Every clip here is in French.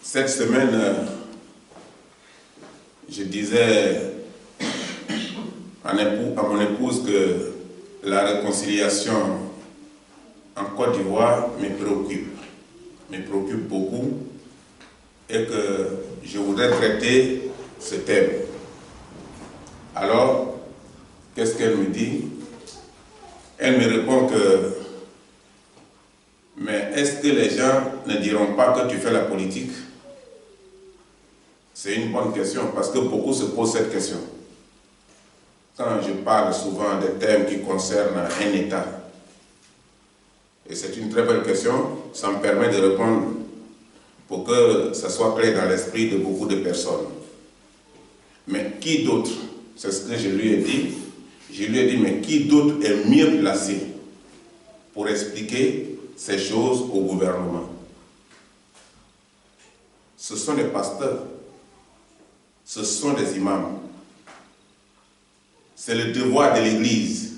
Cette semaine, je disais à mon épouse que la réconciliation en Côte d'Ivoire me préoccupe beaucoup et que je voudrais traiter ce thème. Alors, qu'est-ce qu'elle me dit? Elle me répond que mais est-ce que les gens ne diront pas que tu fais la politique? C'est une bonne question parce que beaucoup se posent cette question. Quand je parle souvent des thèmes qui concernent un État, et c'est une très belle question, ça me permet de répondre pour que ça soit clair dans l'esprit de beaucoup de personnes. Mais qui d'autre? C'est ce que je lui ai dit. Je lui ai dit, mais qui d'autre est mieux placé pour expliquer ces choses au gouvernement? Ce sont des pasteurs, ce sont des imams. C'est le devoir de l'Église,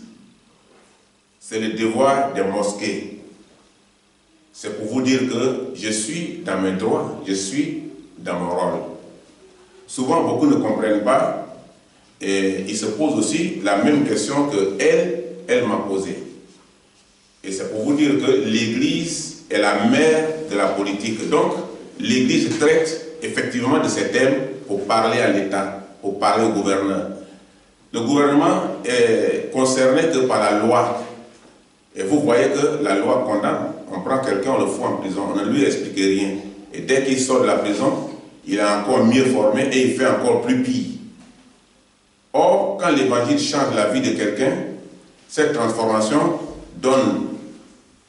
c'est le devoir des mosquées. C'est pour vous dire que je suis dans mes droits, je suis dans mon rôle. Souvent, beaucoup ne comprennent pas et ils se posent aussi la même question que elle m'a posée. Et c'est pour vous dire que l'Église est la mère de la politique. Donc, l'Église traite effectivement de ces thèmes pour parler à l'État, pour parler au gouverneur. Le gouvernement est concerné que par la loi. Et vous voyez que la loi condamne. On prend quelqu'un, on le fout en prison, on ne lui explique rien. Et dès qu'il sort de la prison, il est encore mieux formé et il fait encore plus pire. Or, quand l'évangile change la vie de quelqu'un, cette transformation donne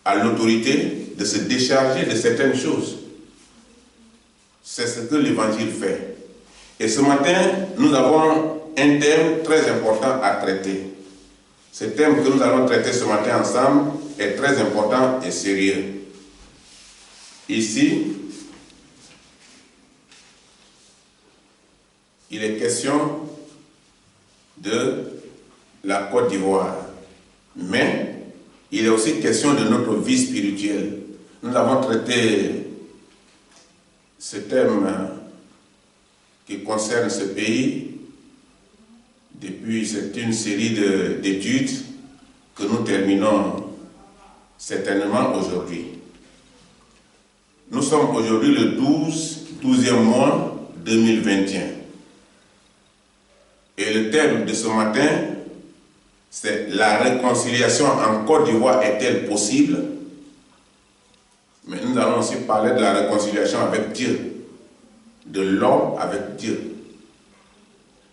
à l'autorité de se décharger de certaines choses. C'est ce que l'évangile fait. Et ce matin, nous avons un thème très important à traiter. Ce thème que nous allons traiter ce matin ensemble est très important et sérieux. Ici, il est question de la Côte d'Ivoire, mais il est aussi question de notre vie spirituelle. Nous avons traité ce thème qui concerne ce pays depuis une série d'études que nous terminons certainement aujourd'hui. Nous sommes aujourd'hui le 12e mois 2021. Et le thème de ce matin, c'est la réconciliation en Côte d'Ivoire est-elle possible? Mais nous allons aussi parler de la réconciliation avec Dieu, de l'homme avec Dieu.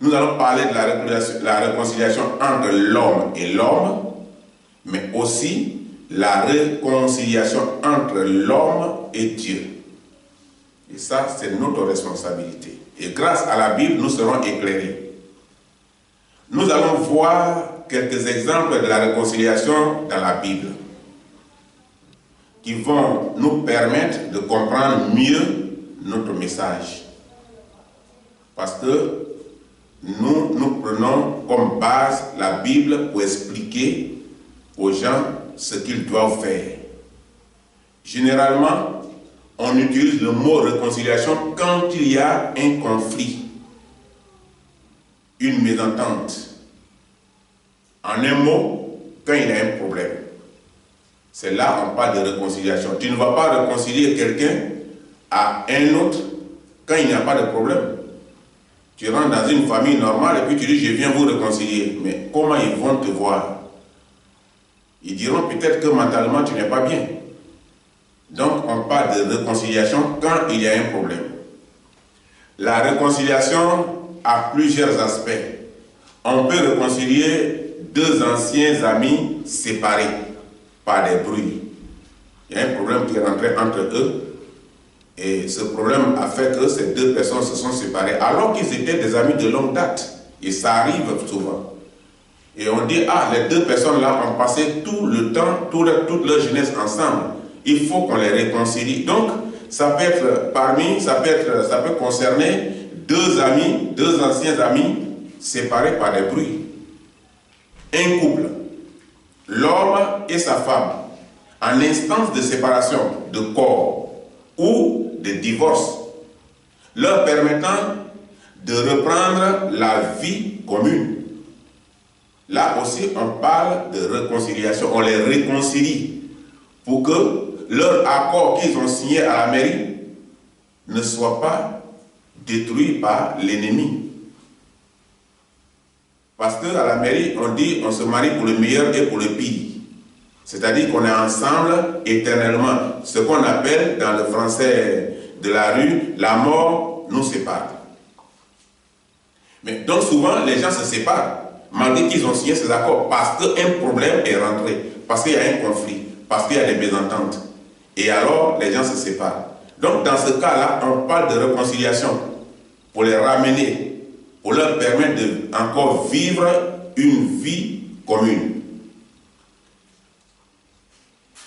Nous allons parler de la réconciliation entre l'homme et l'homme, mais aussi la réconciliation entre l'homme et Dieu. Et ça, c'est notre responsabilité. Et grâce à la Bible, nous serons éclairés. Nous allons voir quelques exemples de la réconciliation dans la Bible qui vont nous permettre de comprendre mieux notre message. Parce que nous prenons comme base la Bible pour expliquer aux gens ce qu'ils doivent faire. Généralement, on utilise le mot réconciliation quand il y a un conflit, une mésentente. En un mot, quand il y a un problème. C'est là qu'on parle de réconciliation. Tu ne vas pas réconcilier quelqu'un à un autre quand il n'y a pas de problème. Tu rentres dans une famille normale et puis tu dis je viens vous réconcilier. Mais comment ils vont te voir? Ils diront peut-être que mentalement tu n'es pas bien. Donc on parle de réconciliation quand il y a un problème. La réconciliation a plusieurs aspects. On peut réconcilier deux anciens amis séparés par des bruits. Il y a un problème qui est rentré entre eux. Et ce problème a fait que ces deux personnes se sont séparées alors qu'ils étaient des amis de longue date. Et ça arrive souvent. Et on dit, ah, les deux personnes-là ont passé tout le temps, toute leur jeunesse ensemble. Il faut qu'on les réconcilie. Donc, ça peut être ça peut concerner deux amis, deux anciens amis séparés par des bruits. Un couple, l'homme et sa femme, en instance de séparation de corps, ou de divorce, leur permettant de reprendre la vie commune. Là aussi, on parle de réconciliation, on les réconcilie pour que leur accord qu'ils ont signé à la mairie ne soit pas détruit par l'ennemi. Parce qu'à la mairie, on dit on se marie pour le meilleur et pour le pire. C'est-à-dire qu'on est ensemble éternellement. Ce qu'on appelle dans le français de la rue, la mort nous sépare. Mais donc souvent, les gens se séparent, malgré qu'ils ont signé ces accords, parce qu'un problème est rentré, parce qu'il y a un conflit, parce qu'il y a des mésententes. Et alors, les gens se séparent. Donc dans ce cas-là, on parle de réconciliation, pour les ramener, pour leur permettre de encore vivre une vie commune.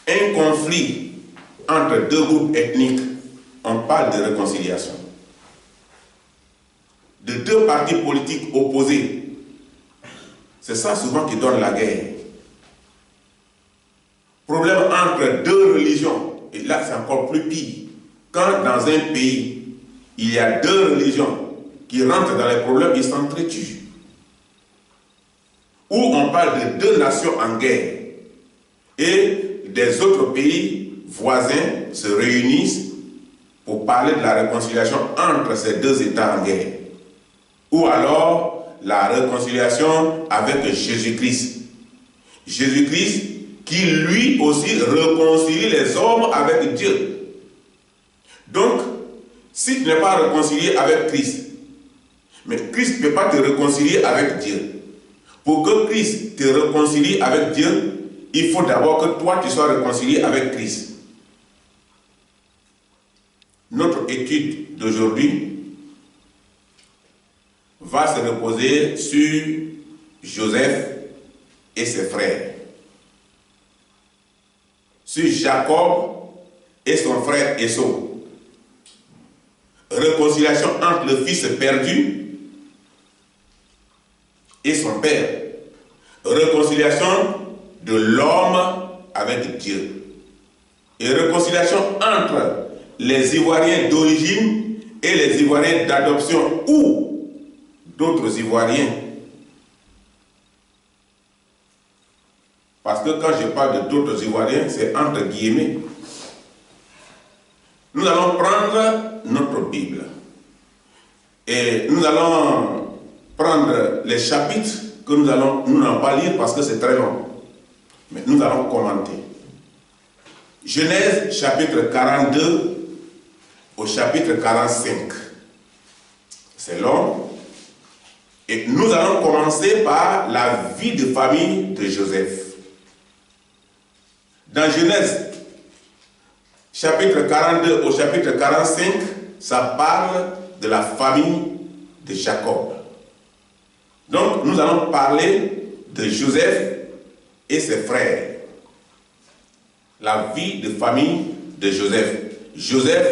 Un conflit entre deux groupes ethniques, on parle de réconciliation. De deux partis politiques opposés, c'est ça souvent qui donne la guerre. Problème entre deux religions, et là c'est encore plus pire. Quand dans un pays, il y a deux religions qui rentrent dans les problèmes, ils s'entretuent. Ou on parle de deux nations en guerre, et des autres pays voisins se réunissent pour parler de la réconciliation entre ces deux États en guerre. Ou alors la réconciliation avec Jésus-Christ. Jésus-Christ qui lui aussi réconcilie les hommes avec Dieu. Donc, si tu n'es pas réconcilié avec Christ, mais Christ ne peut pas te réconcilier avec Dieu. Pour que Christ te réconcilie avec Dieu, il faut d'abord que toi tu sois réconcilié avec Christ. Notre étude d'aujourd'hui va se reposer sur Joseph et ses frères, sur Jacob et son frère Esau. Réconciliation entre le fils perdu et son père. Réconciliation de l'homme avec Dieu. Et réconciliation entre les Ivoiriens d'origine et les Ivoiriens d'adoption ou d'autres Ivoiriens. Parce que quand je parle de d'autres Ivoiriens, c'est entre guillemets. Nous allons prendre notre Bible et nous allons prendre les chapitres que nous n'allons pas lire parce que c'est très long. Mais nous allons commenter. Genèse chapitre 42 au chapitre 45. C'est long. Et nous allons commencer par la vie de famille de Joseph. Dans Genèse chapitre 42 au chapitre 45, ça parle de la famille de Jacob. Donc nous allons parler de Joseph et ses frères. La vie de famille de Joseph. Joseph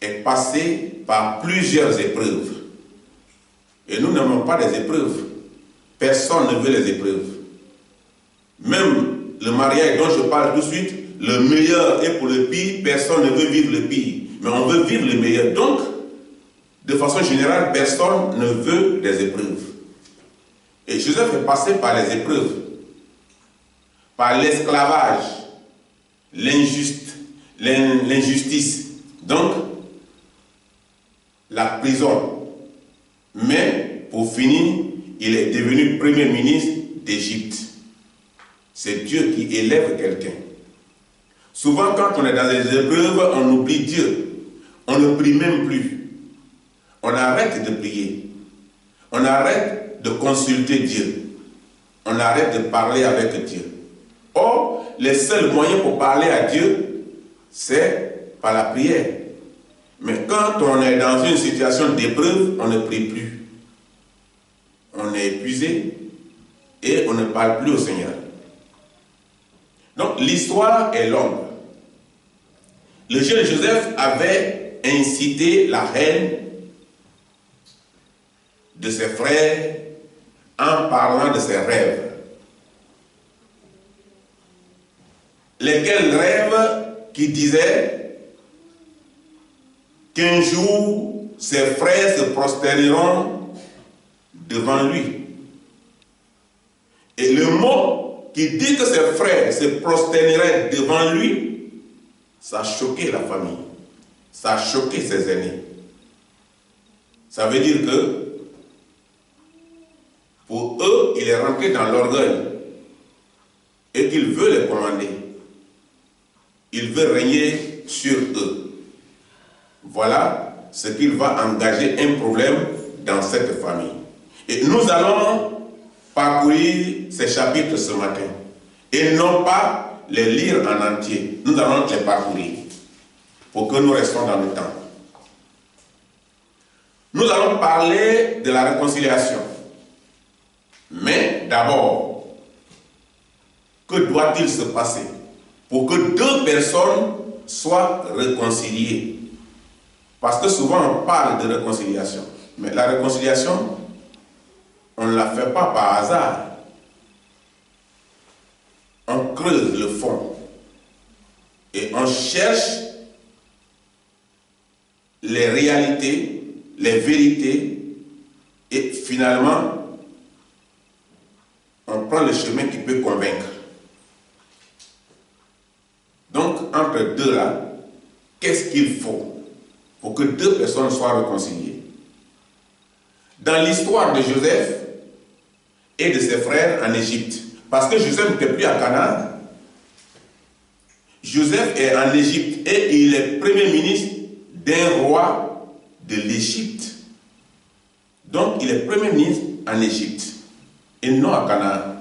est passé par plusieurs épreuves. Et nous n'aimons pas les épreuves. Personne ne veut les épreuves. Même le mariage dont je parle tout de suite, le meilleur est pour le pire, personne ne veut vivre le pire. Mais on veut vivre le meilleur. Donc, de façon générale, personne ne veut des épreuves. Et Joseph est passé par les épreuves, par l'esclavage, l'injustice, donc la prison. Mais pour finir, il est devenu premier ministre d'Égypte. C'est Dieu qui élève quelqu'un. Souvent, quand on est dans les épreuves, on oublie Dieu. On ne prie même plus. On arrête de prier. On arrête de consulter Dieu. On arrête de parler avec Dieu. Or, les seuls moyens pour parler à Dieu, c'est par la prière. Mais quand on est dans une situation d'épreuve, on ne prie plus. On est épuisé et on ne parle plus au Seigneur. Donc, l'histoire est longue. Le jeune Joseph avait incité la reine de ses frères en parlant de ses rêves. Lesquels rêves qui disait qu'un jour ses frères se prosternera devant lui. Et le mot qui dit que ses frères se prosterneraient devant lui, ça a choqué la famille, ça a choqué ses aînés. Ça veut dire que pour eux, il est rentré dans l'orgueil et qu'il veut les commander. Il veut régner sur eux. Voilà ce qu'il va engager un problème dans cette famille. Et nous allons parcourir ces chapitres ce matin et non pas les lire en entier. Nous allons les parcourir pour que nous restions dans le temps. Nous allons parler de la réconciliation. Mais d'abord, que doit-il se passer pour que deux personnes soient réconciliées? Parce que souvent on parle de réconciliation, mais la réconciliation, on ne la fait pas par hasard. On creuse le fond et on cherche les réalités, les vérités, et finalement, on prend le chemin qui peut convaincre. Donc, entre deux là, qu'est-ce qu'il faut pour que deux personnes soient réconciliées? Dans l'histoire de Joseph et de ses frères en Égypte, parce que Joseph n'était plus à Canaan, Joseph est en Égypte et il est premier ministre d'un roi de l'Égypte. Donc, il est premier ministre en Égypte et non à Canaan.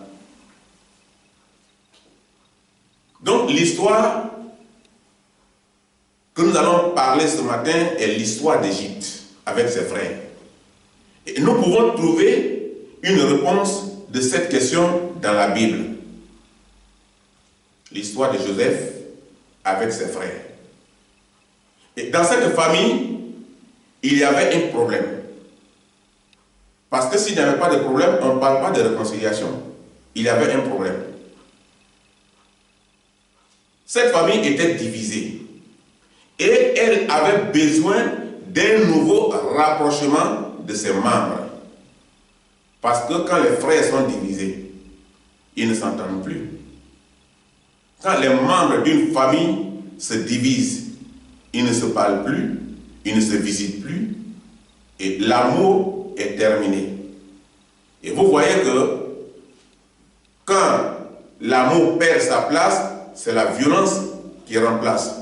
Donc, l'histoire que nous allons parler ce matin est l'histoire d'Égypte avec ses frères. Et nous pouvons trouver une réponse de cette question dans la Bible. L'histoire de Joseph avec ses frères. Et dans cette famille, il y avait un problème. Parce que s'il n'y avait pas de problème, on ne parle pas de réconciliation. Il y avait un problème. Cette famille était divisée. Et elle avait besoin d'un nouveau rapprochement de ses membres. Parce que quand les frères sont divisés, ils ne s'entendent plus. Quand les membres d'une famille se divisent, ils ne se parlent plus, ils ne se visitent plus, et l'amour est terminé. Et vous voyez que quand l'amour perd sa place, c'est la violence qui remplace.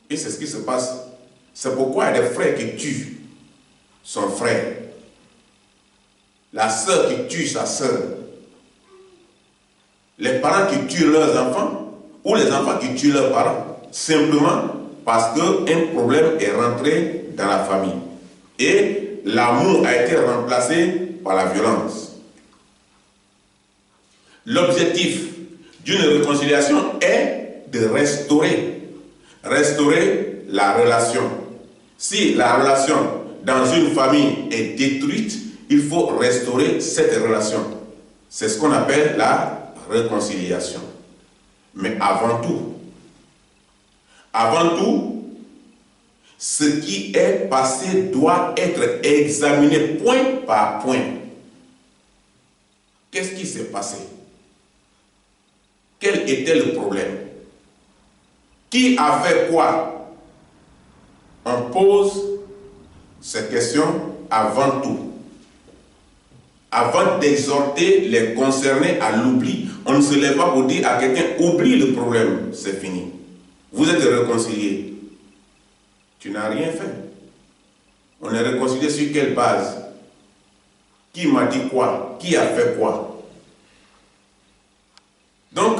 Et c'est ce qui se passe. C'est pourquoi il y a des frères qui tuent son frère. La sœur qui tue sa sœur. Les parents qui tuent leurs enfants ou les enfants qui tuent leurs parents. Simplement parce qu'un problème est rentré dans la famille. Et l'amour a été remplacé par la violence. L'objectif d'une réconciliation est de restaurer la relation. Si la relation dans une famille est détruite, il faut restaurer cette relation. C'est ce qu'on appelle la réconciliation. Mais avant tout, ce qui est passé doit être examiné point par point. Qu'est-ce qui s'est passé? Quel était le problème? Qui a fait quoi? On pose ces questions avant tout. Avant d'exhorter les concernés à l'oubli, on ne se lève pas pour dire à quelqu'un oublie le problème, c'est fini. Vous êtes réconciliés. Tu n'as rien fait. On est réconcilié sur quelle base? Qui m'a dit quoi? Qui a fait quoi? Donc,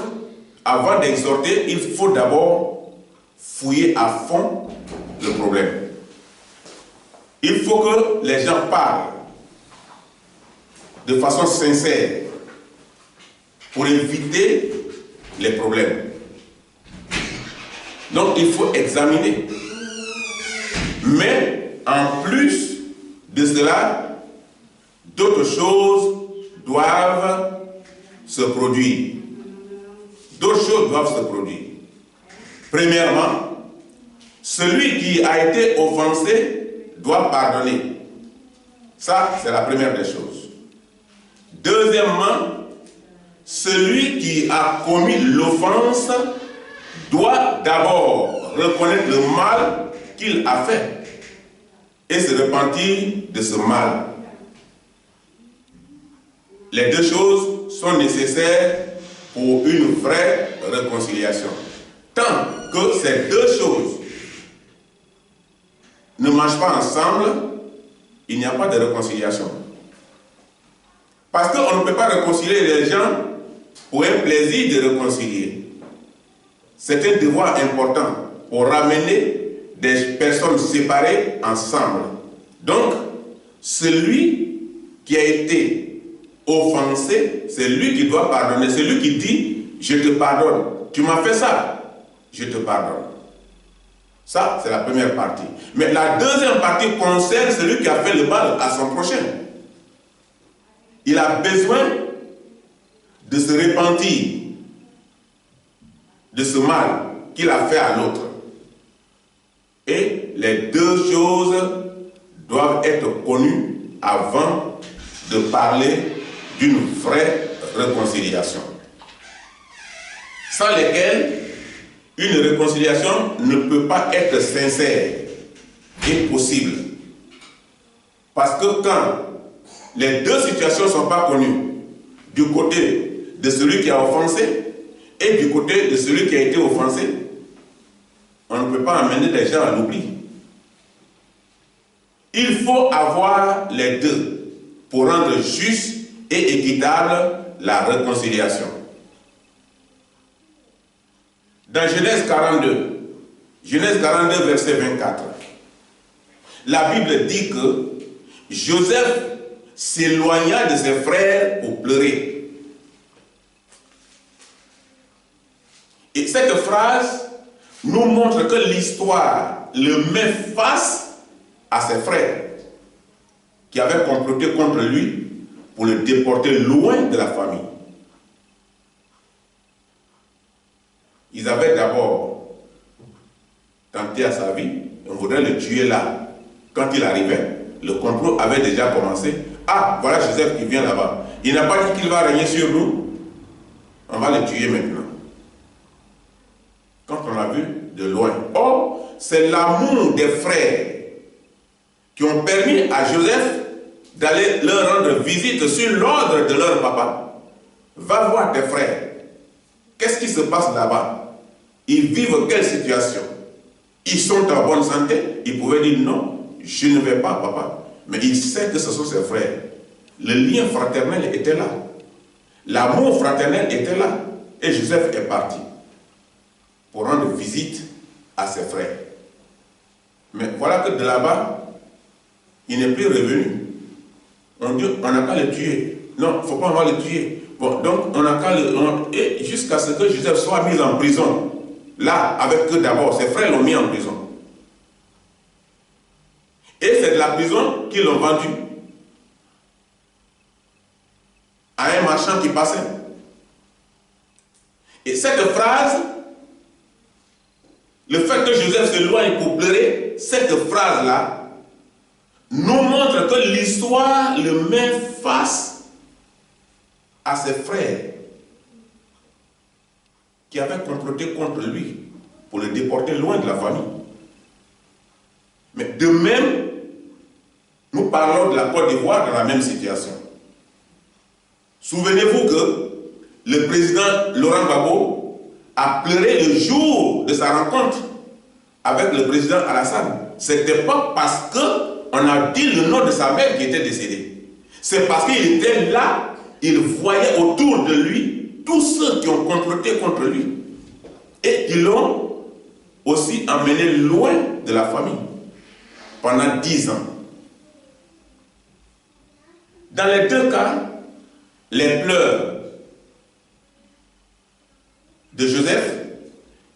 avant d'exhorter, il faut d'abord fouiller à fond le problème. Il faut que les gens parlent de façon sincère pour éviter les problèmes. Donc, il faut examiner. Mais, en plus de cela, d'autres choses doivent se produire. D'autres choses doivent se produire. Premièrement, celui qui a été offensé doit pardonner. Ça, c'est la première des choses. Deuxièmement, celui qui a commis l'offense doit d'abord reconnaître le mal qu'il a fait et se repentir de ce mal. Les deux choses sont nécessaires pour une vraie réconciliation. Tant que ces deux choses ne marchent pas ensemble, il n'y a pas de réconciliation. Parce qu'on ne peut pas réconcilier les gens pour un plaisir de réconcilier. C'est un devoir important pour ramener des personnes séparées ensemble. Donc, celui qui a été offensé, c'est lui qui doit pardonner. C'est lui qui dit, je te pardonne. Tu m'as fait ça, je te pardonne. Ça, c'est la première partie. Mais la deuxième partie concerne celui qui a fait le mal à son prochain. Il a besoin de se repentir de ce mal qu'il a fait à l'autre. Et les deux choses doivent être connues avant de parler d'une vraie réconciliation. Sans lesquelles une réconciliation ne peut pas être sincère et possible. Parce que quand les deux situations ne sont pas connues, du côté de celui qui a offensé et du côté de celui qui a été offensé, on ne peut pas amener les gens à l'oubli. Il faut avoir les deux pour rendre juste et équitable la réconciliation. Dans Genèse 42, verset 24, la Bible dit que Joseph s'éloigna de ses frères pour pleurer. Et cette phrase nous montre que l'histoire le met face à ses frères qui avaient comploté contre lui pour le déporter loin de la famille. Ils avaient d'abord tenté à sa vie, on voudrait le tuer là. Quand il arrivait, le complot avait déjà commencé. Ah, voilà Joseph qui vient là-bas. Il n'a pas dit qu'il va régner sur nous. On va le tuer maintenant. Quand on l'a vu de loin. Or, c'est l'amour des frères qui ont permis à Joseph d'aller leur rendre visite sur l'ordre de leur papa. Va voir tes frères. Qu'est-ce qui se passe là-bas? Ils vivent quelle situation? Ils sont en bonne santé? Ils pouvaient dire non, je ne vais pas, papa. Mais il sait que ce sont ses frères. Le lien fraternel était là. L'amour fraternel était là. Et Joseph est parti pour rendre visite à ses frères. Mais voilà que de là-bas, il n'est plus revenu. On dit, on n'a qu'à le tuer. Non, il ne faut pas le tuer. Bon, donc, on n'a qu'à le... Et jusqu'à ce que Joseph soit mis en prison. Là, avec eux d'abord, ses frères l'ont mis en prison. Et c'est de la prison qu'ils l'ont vendu à un marchand qui passait. Et cette phrase, le fait que Joseph s'éloigne pour pleurer, cette phrase-là nous montre que l'histoire le met face à ses frères qui avaient comploté contre lui pour le déporter loin de la famille. Mais de même, nous parlons de la Côte d'Ivoire dans la même situation. Souvenez-vous que le président Laurent Gbagbo a pleuré le jour de sa rencontre avec le président Alassane. Ce n'était pas parce qu'on a dit le nom de sa mère qui était décédée. C'est parce qu'il était là, il voyait autour de lui tous ceux qui ont comploté contre lui. Et qui l'ont aussi emmené loin de la famille pendant 10 ans. Dans les deux cas, les pleurs de Joseph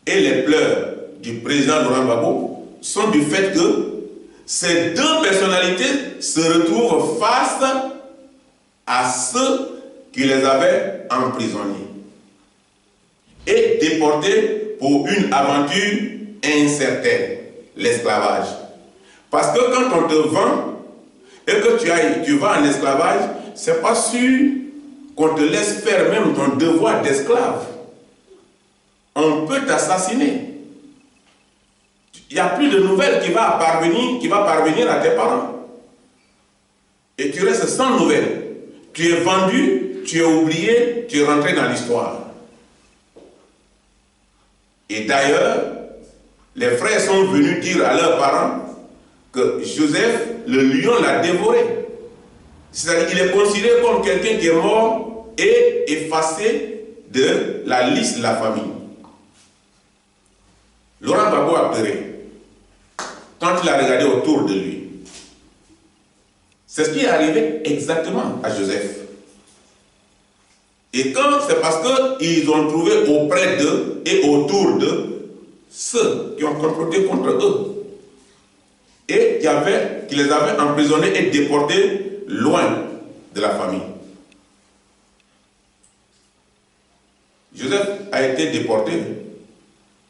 et les pleurs du président Laurent Gbagbo sont du fait que ces deux personnalités se retrouvent face à ceux qui les avaient emprisonnés et déportés pour une aventure incertaine, l'esclavage. Parce que quand on te vend et que tu vas en esclavage, c'est pas sûr qu'on te laisse faire même ton devoir d'esclave. On peut t'assassiner. Il n'y a plus de nouvelles qui va parvenir à tes parents. Et tu restes sans nouvelles. Tu es vendu, tu es oublié, tu es rentré dans l'histoire. Et d'ailleurs, les frères sont venus dire à leurs parents que Joseph, le lion, l'a dévoré. C'est-à-dire qu'il est considéré comme quelqu'un qui est mort et effacé de la liste de la famille. Laurent Gbagbo a pleuré quand il a regardé autour de lui. C'est ce qui est arrivé exactement à Joseph. Et quand c'est parce qu'ils ont trouvé auprès d'eux et autour d'eux ceux qui ont comploté contre eux et qui les avaient emprisonnés et déportés loin de la famille. Joseph a été déporté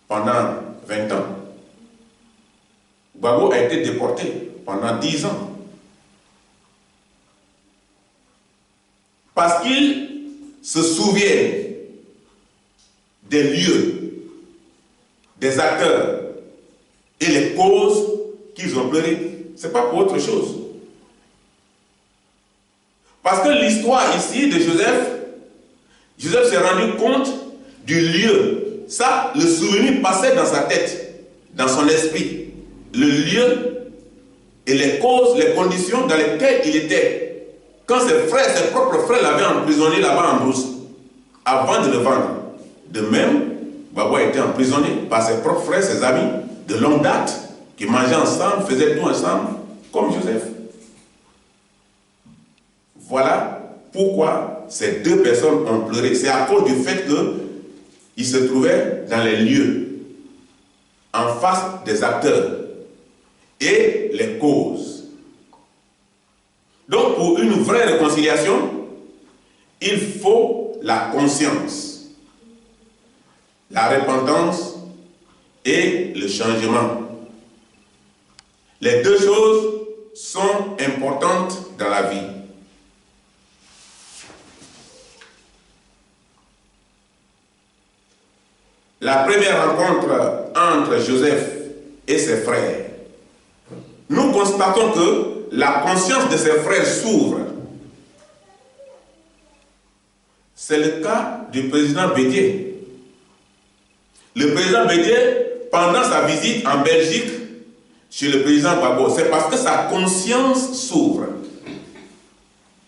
pendant 20 ans. Gbagbo a été déporté pendant 10 ans. Parce qu'ils se souviennent des lieux, des acteurs et les causes qu'ils ont pleurées. Ce n'est pas pour autre chose. Parce que l'histoire ici de Joseph s'est rendu compte du lieu. Ça, le souvenir passait dans sa tête, dans son esprit. Le lieu et les causes, les conditions dans lesquelles il était. Quand ses propres frères l'avaient emprisonné là-bas en brousse, avant de le vendre. De même, Gbagbo a été emprisonné par ses propres frères, ses amis, de longue date, qui mangeaient ensemble, faisaient tout ensemble, comme Joseph. Voilà pourquoi ces deux personnes ont pleuré. C'est à cause du fait qu'ils se trouvaient dans les lieux, en face des acteurs et les causes. Donc, pour une vraie réconciliation, il faut la conscience, la repentance et le changement. Les deux choses sont importantes dans la vie. La première rencontre entre Joseph et ses frères, nous constatons que la conscience de ses frères s'ouvre. C'est le cas du président Bédié. Le président Bédié, pendant sa visite en Belgique, chez le président Gbagbo, c'est parce que sa conscience s'ouvre.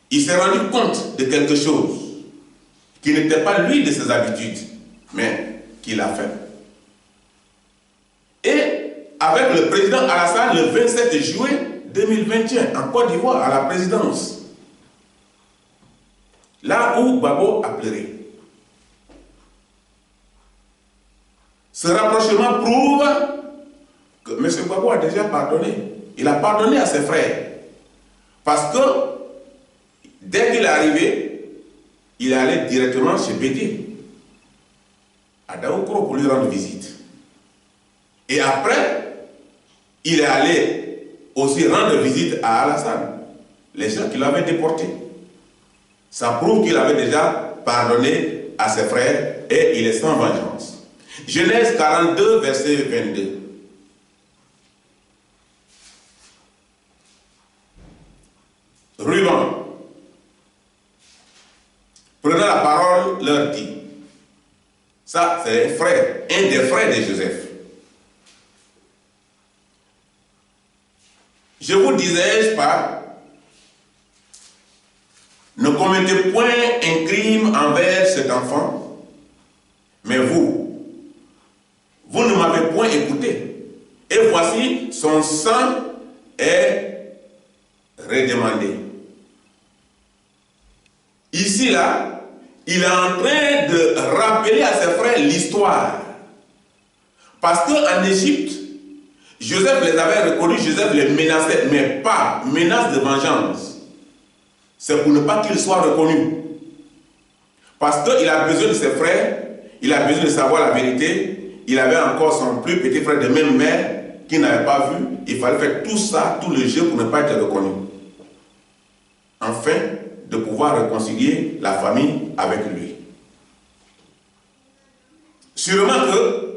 Il s'est rendu compte de quelque chose qui n'était pas lui de ses habitudes, mais qu'il a fait. Et avec le président Alassane, le 27 juillet 2021, en Côte d'Ivoire, à la présidence, là où Gbagbo a pleuré. Ce rapprochement prouve que M. Gbagbo a déjà pardonné. Il a pardonné à ses frères. Parce que dès qu'il est arrivé, il est allé directement chez Bédié, à Daoukro, pour lui rendre visite. Et après, il est allé aussi rendre visite à Alassane, les gens qui l'avaient déporté. Ça prouve qu'il avait déjà pardonné à ses frères et il est sans vengeance. Genèse 42, verset 22. Ruben, prenant la parole, leur dit, ça c'est un des frères de Joseph. Je vous disais pas, ne commettez point un crime envers cet enfant, mais vous ne m'avez point écouté. Et voici, son sang est redemandé. Ici, là, il est en train de rappeler à ses frères l'histoire. Parce qu'en Égypte, Joseph les avait reconnus, Joseph les menaçait, mais pas menace de vengeance. C'est pour ne pas qu'ils soient reconnus. Parce qu'il a besoin de ses frères, il a besoin de savoir la vérité, il avait encore son plus petit frère de même mère qui n'avait pas vu. Il fallait faire tout ça, tout le jeu pour ne pas être reconnu. Afin de pouvoir réconcilier la famille avec lui. Sûrement que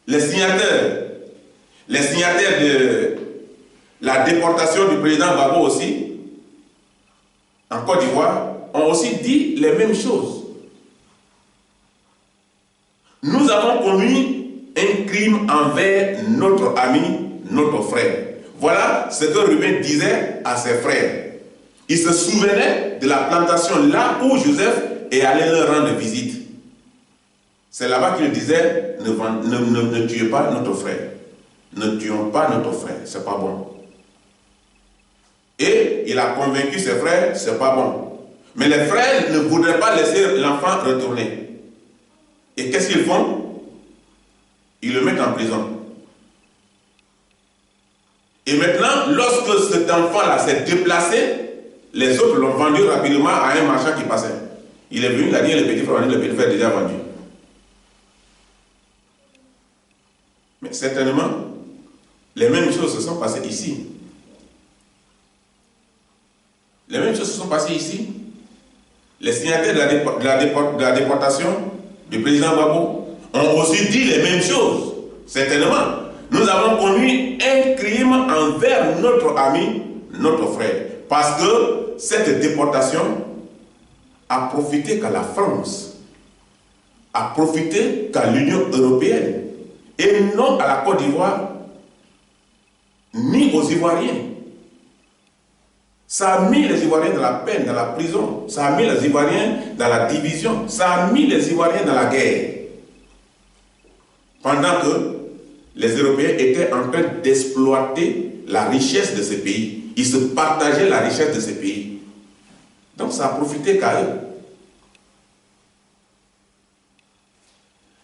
les signataires de la déportation du président Gbagbo aussi, en Côte d'Ivoire, ont aussi dit les mêmes choses. Nous avons commis un crime envers notre ami, notre frère. Voilà ce que Ruben disait à ses frères. Il se souvenait de la plantation là où Joseph est allé leur rendre visite. C'est là-bas qu'il disait, ne tuez pas notre frère. Ne tuons pas notre frère, c'est pas bon. Et il a convaincu ses frères, c'est pas bon. Mais les frères ne voudraient pas laisser l'enfant retourner. Et qu'est-ce qu'ils font? Ils le mettent en prison. Et maintenant, lorsque cet enfant-là s'est déplacé, les autres l'ont vendu rapidement à un marchand qui passait. Il est venu, il a dit, le petit frère est déjà vendu. Mais certainement, les mêmes choses se sont passées ici. Les mêmes choses se sont passées ici. Les signataires de la déportation du président Gbagbo ont aussi dit les mêmes choses. Certainement. Nous avons commis un crime envers notre ami, notre frère. Parce que cette déportation a profité qu'à la France, a profité qu'à l'Union européenne, et non à la Côte d'Ivoire, ni aux Ivoiriens. Ça a mis les Ivoiriens dans la peine, dans la prison. Ça a mis les Ivoiriens dans la division. Ça a mis les Ivoiriens dans la guerre. Pendant que les Européens étaient en train d'exploiter la richesse de ces pays. Ils se partageaient la richesse de ces pays. Donc ça a profité qu'à eux.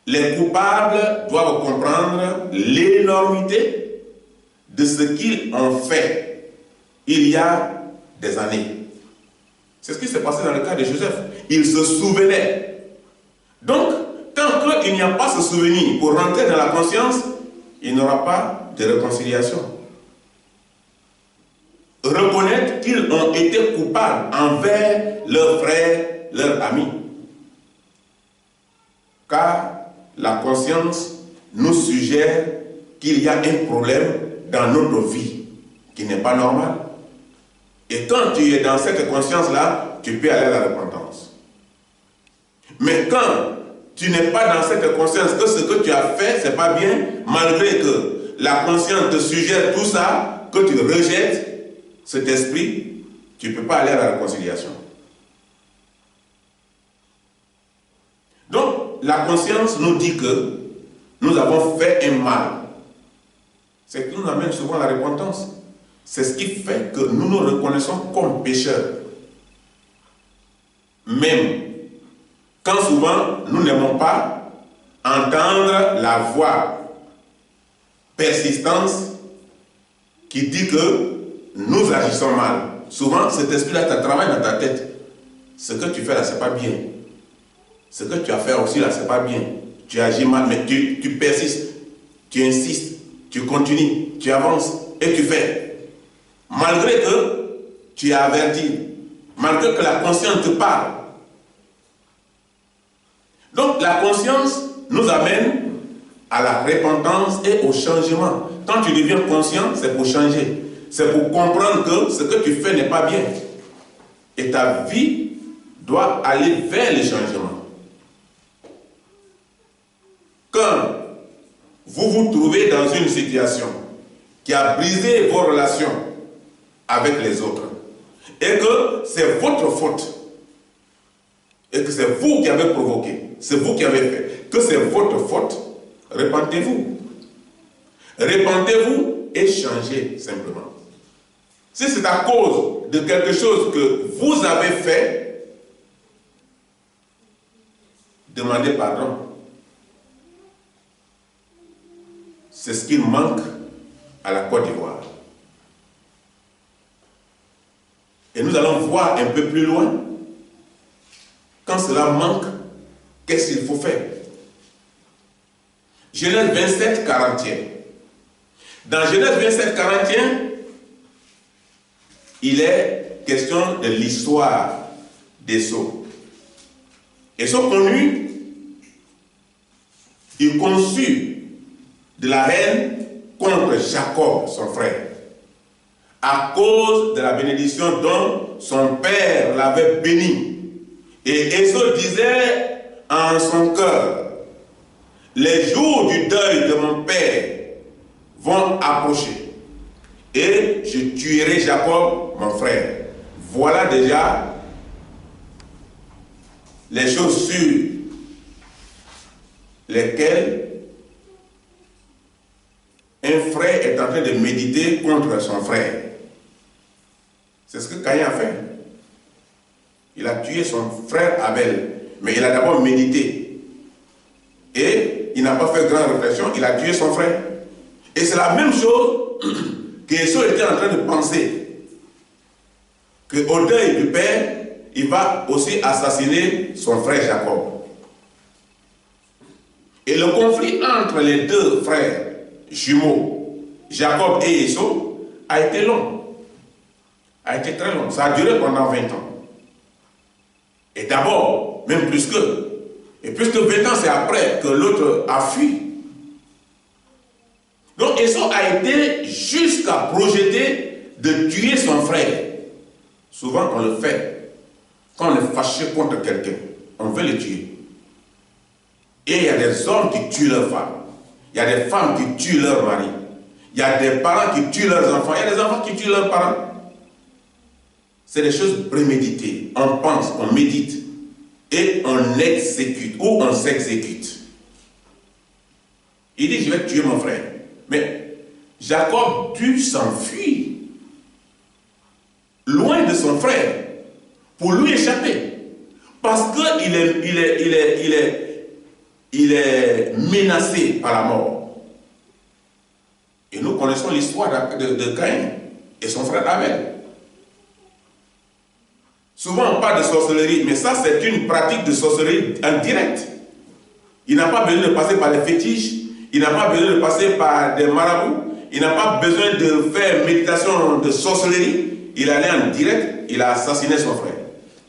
Les coupables doivent comprendre l'énormité de ce qu'ils ont fait il y a des années. C'est ce qui s'est passé dans le cas de Joseph. Il se souvenait. Donc, tant qu'il n'y a pas ce souvenir pour rentrer dans la conscience, il n'y aura pas de réconciliation. Reconnaître qu'ils ont été coupables envers leurs frères, leurs amis. Car la conscience nous suggère qu'il y a un problème dans notre vie qui n'est pas normal. Et quand tu es dans cette conscience-là, tu peux aller à la repentance. Mais quand tu n'es pas dans cette conscience que ce que tu as fait, c'est pas bien, malgré que la conscience te suggère tout ça, que tu rejettes cet esprit, tu ne peux pas aller à la réconciliation. Donc, la conscience nous dit que nous avons fait un mal. C'est ce qui nous amène souvent à la repentance. C'est ce qui fait que nous nous reconnaissons comme pécheurs. Même quand souvent nous n'aimons pas entendre la voix persistante qui dit que nous agissons mal. Souvent, cet esprit-là travaille dans ta tête. Ce que tu fais là, c'est pas bien. Ce que tu as fait aussi là, c'est pas bien. Tu agis mal, mais tu persistes, tu insistes, tu continues, tu avances et tu fais. Malgré que tu es averti, malgré que la conscience te parle. Donc la conscience nous amène à la repentance et au changement. Quand tu deviens conscient, c'est pour changer. C'est pour comprendre que ce que tu fais n'est pas bien. Et ta vie doit aller vers le changement. Quand vous vous trouvez dans une situation qui a brisé vos relations avec les autres, et que c'est votre faute, et que c'est vous qui avez provoqué, c'est vous qui avez fait, que c'est votre faute, repentez-vous. Repentez-vous et changez simplement. Si c'est à cause de quelque chose que vous avez fait, demandez pardon. C'est ce qu'il manque à la Côte d'Ivoire. Et nous allons voir un peu plus loin. Quand cela manque, qu'est-ce qu'il faut faire? Genèse 27, 41. Dans Genèse 27, 41, il est question de l'histoire d'Esau. Esau connu, il conçut de la haine contre Jacob, son frère, à cause de la bénédiction dont son père l'avait béni. Et Esau disait en son cœur, les jours du deuil de mon père vont approcher et je tuerai Jacob, mon frère. Voilà déjà les choses sur lesquelles un frère est en train de méditer contre son frère. C'est ce que Caïn a fait. Il a tué son frère Abel, mais il a d'abord médité. Et il n'a pas fait grande réflexion, il a tué son frère. Et c'est la même chose qu'Esau était en train de penser. Qu'au deuil du père, il va aussi assassiner son frère Jacob. Et le conflit entre les deux frères jumeaux, Jacob et Esau, a été long. A été très long. Ça a duré pendant 20 ans. Et d'abord, même plus que. Et plus de 20 ans, c'est après que l'autre a fui. Donc Esau a été jusqu'à projeter de tuer son frère. Souvent on le fait. Quand on est fâché contre quelqu'un, on veut le tuer. Et il y a des hommes qui tuent leurs femmes. Il y a des femmes qui tuent leurs maris. Il y a des parents qui tuent leurs enfants. Il y a des enfants qui tuent leurs parents. C'est des choses préméditées. On pense, on médite. Et on exécute. Ou on s'exécute. Il dit, je vais tuer mon frère. Mais Jacob dut s'enfuir. Loin de son frère. Pour lui échapper. Parce qu'il est menacé par la mort. Et nous connaissons l'histoire de Caïn et son frère Abel. Souvent on parle de sorcellerie, mais ça c'est une pratique de sorcellerie en direct. Il n'a pas besoin de passer par les fétiches, il n'a pas besoin de passer par des marabouts, il n'a pas besoin de faire méditation de sorcellerie. Il allait en direct, il a assassiné son frère.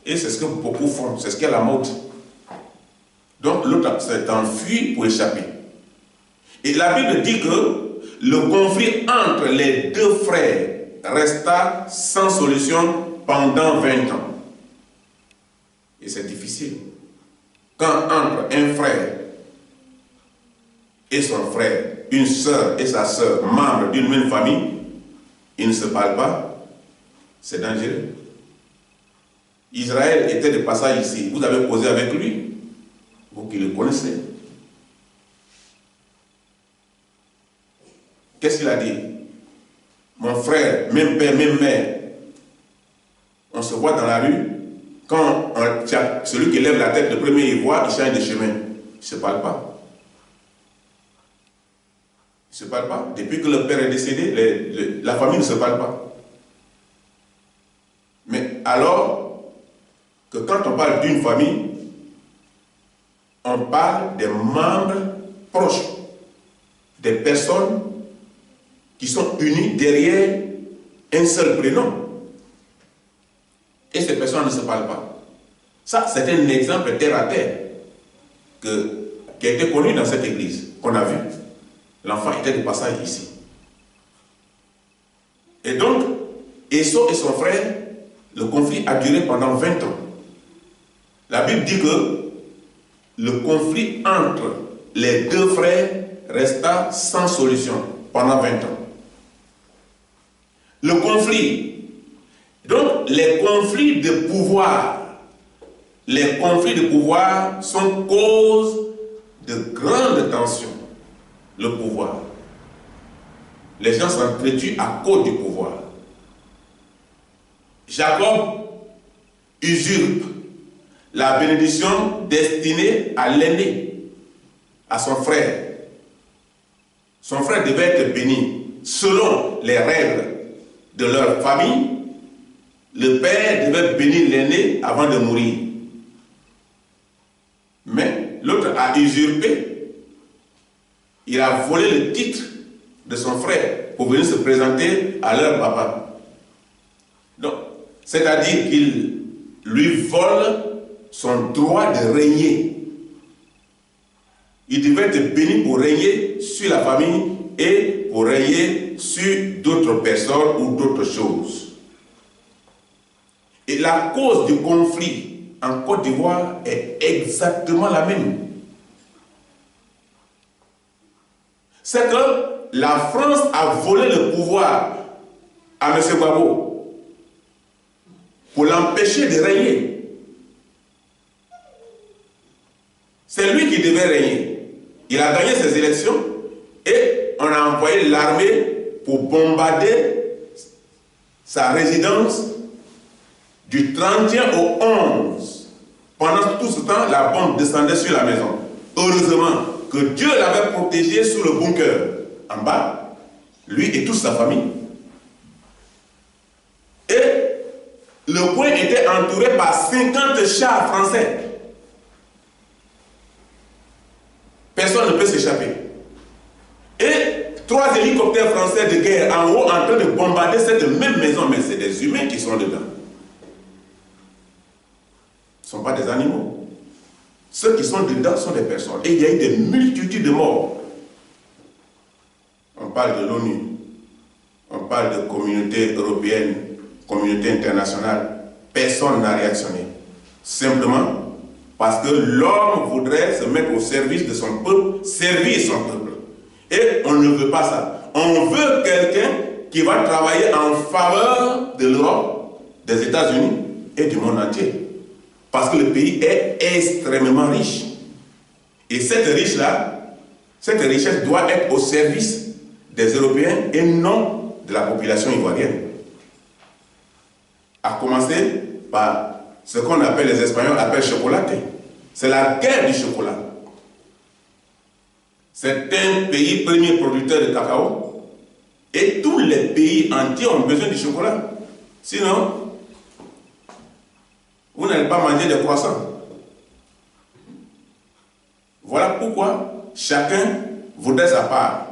Et c'est ce que beaucoup font, c'est ce qu'est la mode. Donc l'autre s'est enfui pour échapper. Et la Bible dit que le conflit entre les deux frères resta sans solution pendant 20 ans. Et c'est difficile. Quand entre un frère et son frère, une sœur et sa sœur, membres d'une même famille, ils ne se parlent pas, c'est dangereux. Israël était de passage ici. Vous avez causé avec lui. Vous qui le connaissez. Qu'est-ce qu'il a dit? Mon frère, même père, même mère. On se voit dans la rue. Quand celui qui lève la tête, le premier il voit, il change de chemin. Il ne se parle pas. Il ne se parle pas. Depuis que le père est décédé, la famille ne se parle pas. Mais alors que quand on parle d'une famille, on parle des membres proches, des personnes qui sont unies derrière un seul prénom. Et ces personnes ne se parlent pas. Ça, c'est un exemple terre à terre qui a été connu dans cette église, qu'on a vu. L'enfant était de passage ici. Et donc, Esau et son frère, le conflit a duré pendant 20 ans. La Bible dit que le conflit entre les deux frères resta sans solution pendant 20 ans. Le conflit, donc les conflits de pouvoir, sont cause de grandes tensions. Le pouvoir. Les gens s'entretuent à cause du pouvoir. Jacob usurpe la bénédiction destinée à l'aîné, à son frère. Son frère devait être béni selon les règles de leur famille. Le père devait bénir l'aîné avant de mourir. Mais l'autre a usurpé. il a volé le titre de son frère pour venir se présenter à leur papa. Donc, c'est-à-dire qu'il lui vole son droit de régner. Il devait être béni pour régner sur la famille et pour régner sur d'autres personnes ou d'autres choses. Et la cause du conflit en Côte d'Ivoire est exactement la même. C'est que la France a volé le pouvoir à M. Gbagbo pour l'empêcher de régner. C'est lui qui devait régner. Il a gagné ses élections et on a envoyé l'armée pour bombarder sa résidence du 31 au 11. Pendant tout ce temps, la bombe descendait sur la maison. Heureusement que Dieu l'avait protégé sous le bunker en bas, lui et toute sa famille. Et le coin était entouré par 50 chars français. Personne ne peut s'échapper. Et 3 hélicoptères français de guerre en haut en train de bombarder cette même maison. Mais c'est des humains qui sont dedans. Ce ne sont pas des animaux. Ceux qui sont dedans sont des personnes. Et il y a eu des multitudes de morts. On parle de l'ONU. On parle de communauté européenne, communauté internationale. Personne n'a réactionné. Simplement parce que l'homme voudrait se mettre au service de son peuple, servir son peuple. Et on ne veut pas ça. On veut quelqu'un qui va travailler en faveur de l'Europe, des États-Unis et du monde entier. Parce que le pays est extrêmement riche. Et cette richesse doit être au service des Européens et non de la population ivoirienne. À commencer par ce qu'on appelle, les Espagnols appellent chocolaté. C'est la guerre du chocolat. C'est un pays premier producteur de cacao et tous les pays entiers ont besoin du chocolat. Sinon, vous n'allez pas manger des croissants. Voilà pourquoi chacun voudrait sa part.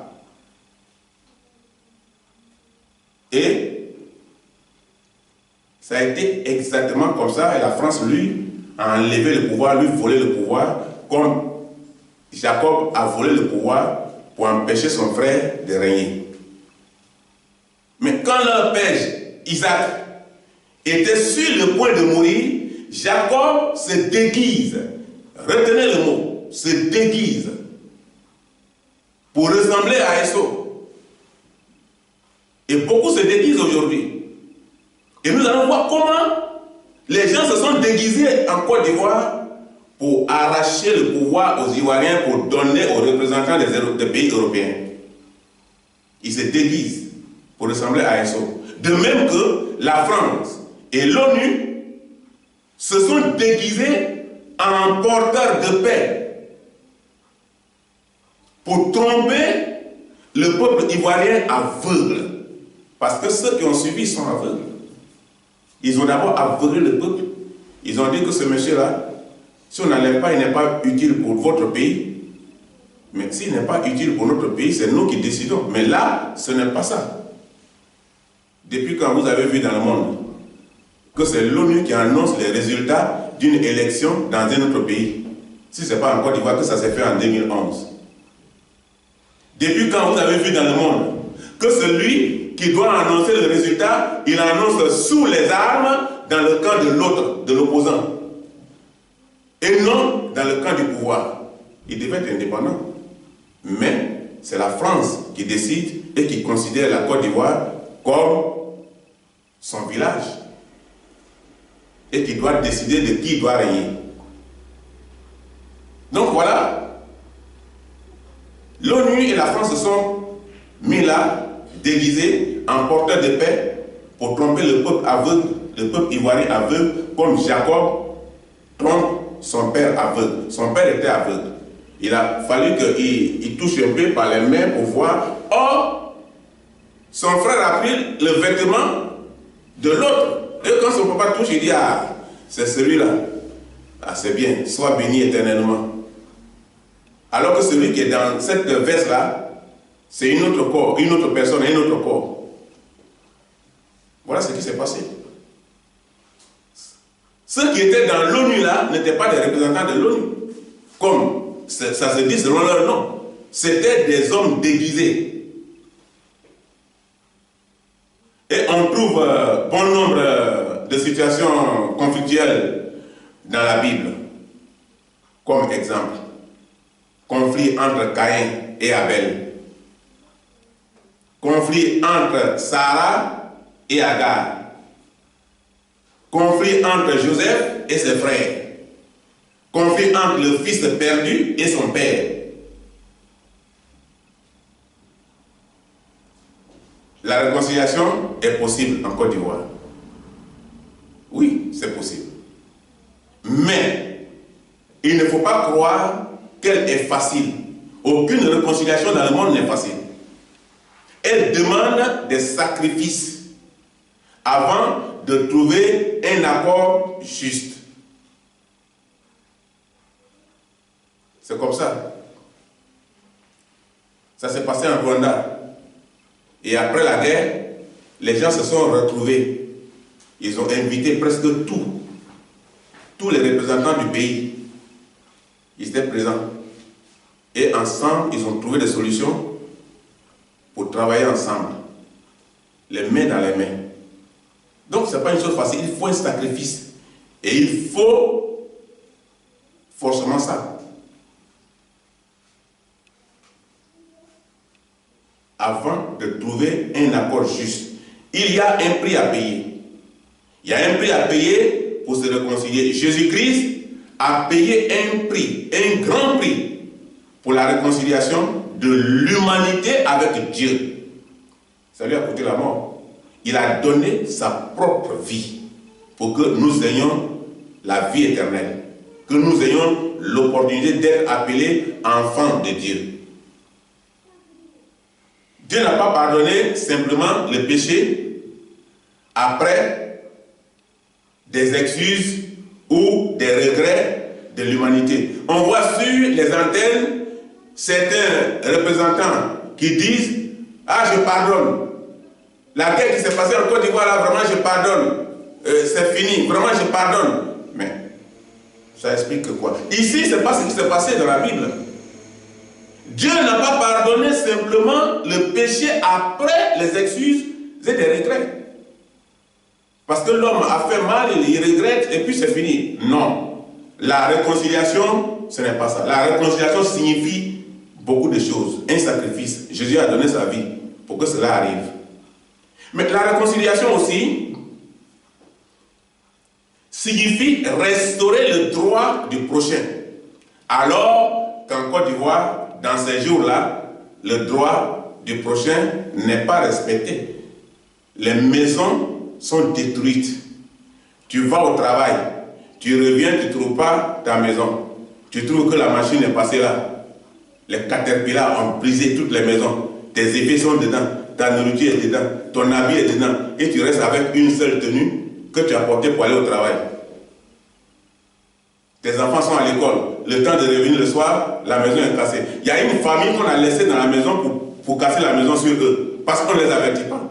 Et ça a été exactement comme ça, et la France, lui, a enlevé le pouvoir, lui volé le pouvoir, comme Jacob a volé le pouvoir pour empêcher son frère de régner. Mais quand leur père, Isaac, était sur le point de mourir, Jacob se déguise. Retenez le mot, se déguise. Pour ressembler à Esau. Et beaucoup se déguisent aujourd'hui. Et nous allons voir comment les gens se sont déguisés en Côte d'Ivoire pour arracher le pouvoir aux Ivoiriens, pour donner aux représentants des pays européens. Ils se déguisent pour ressembler à Esau. De même que la France et l'ONU se sont déguisés en porteurs de paix pour tromper le peuple ivoirien aveugle. Parce que ceux qui ont suivi sont aveugles. Ils ont d'abord aveuglé le peuple. Ils ont dit que ce monsieur-là, si on n'enlève pas, il n'est pas utile pour votre pays. Mais s'il n'est pas utile pour notre pays, c'est nous qui décidons. Mais là, ce n'est pas ça. Depuis quand vous avez vu dans le monde que c'est l'ONU qui annonce les résultats d'une élection dans un autre pays? Si ce n'est pas en Côte d'Ivoire que ça s'est fait en 2011. Depuis quand vous avez vu dans le monde que celui qui doit annoncer le résultat, il annonce sous les armes dans le camp de l'autre, de l'opposant, et non dans le camp du pouvoir. Il devait être indépendant. Mais c'est la France qui décide et qui considère la Côte d'Ivoire comme son village et qui doit décider de qui doit régner. Donc voilà, l'ONU et la France se sont mis là, déguisés en porteurs de paix pour tromper le peuple aveugle, le peuple ivoirien aveugle, comme Jacob trompe son père aveugle. Son père était aveugle. Il a fallu qu'il touche un peu par les mains pour voir. Or, son frère a pris le vêtement de l'autre. Et quand son papa touche, il dit, c'est celui-là. Ah, c'est bien, sois béni éternellement. Alors que celui qui est dans cette veste-là, c'est une autre corps, une autre personne, un autre corps. Voilà ce qui s'est passé. Ceux qui étaient dans l'ONU là n'étaient pas des représentants de l'ONU, comme ça se dit selon leur nom. C'était des hommes déguisés. Et on trouve bon nombre de situations conflictuelles dans la Bible. Comme exemple, conflit entre Caïn et Abel. Conflit entre Sarah et Agar. Conflit entre Joseph et ses frères. Conflit entre le fils perdu et son père. La réconciliation est possible en Côte d'Ivoire. Oui, c'est possible. Mais il ne faut pas croire qu'elle est facile. Aucune réconciliation dans le monde n'est facile. Elle demande des sacrifices avant de trouver un accord juste. C'est comme ça. Ça s'est passé en Rwanda. Et après la guerre, les gens se sont retrouvés. Ils ont invité presque tous les représentants du pays. Ils étaient présents. Et ensemble, ils ont trouvé des solutions pour travailler ensemble. Les mains dans les mains. Donc, ce n'est pas une chose facile. Il faut un sacrifice. Et il faut forcément ça. Avant de trouver un accord juste. Il y a un prix à payer. Il y a un prix à payer pour se réconcilier. Jésus-Christ a payé un prix, un grand prix, pour la réconciliation de l'humanité avec Dieu. Ça lui a coûté la mort. Il a donné sa propre vie pour que nous ayons la vie éternelle, que nous ayons l'opportunité d'être appelés enfants de Dieu. Dieu n'a pas pardonné simplement le péché après des excuses ou des regrets de l'humanité. On voit sur les antennes certains représentants qui disent « Ah, je pardonne. La guerre qui s'est passée en Côte d'Ivoire, là, vraiment, je pardonne. C'est fini. Vraiment, je pardonne. » Mais ça explique quoi? Ici, ce n'est pas ce qui s'est passé dans la Bible. Dieu n'a pas pardonné simplement le péché après les excuses et des regrets. Parce que l'homme a fait mal, il regrette et puis c'est fini. Non. La réconciliation, ce n'est pas ça. La réconciliation signifie beaucoup de choses. Un sacrifice. Jésus a donné sa vie pour que cela arrive. Mais la réconciliation aussi signifie restaurer le droit du prochain. Alors qu'en Côte d'Ivoire, dans ces jours-là, le droit du prochain n'est pas respecté. Les maisons sont détruites. Tu vas au travail, tu reviens, tu ne trouves pas ta maison. Tu trouves que la machine est passée là. Les caterpillars ont brisé toutes les maisons. Tes effets sont dedans, ta nourriture est dedans, ton habit est dedans. Et tu restes avec une seule tenue que tu as portée pour aller au travail. Tes enfants sont à l'école. Le temps de revenir le soir, la maison est cassée. Il y a une famille qu'on a laissée dans la maison pour casser la maison sur eux. Parce qu'on ne les avertit pas.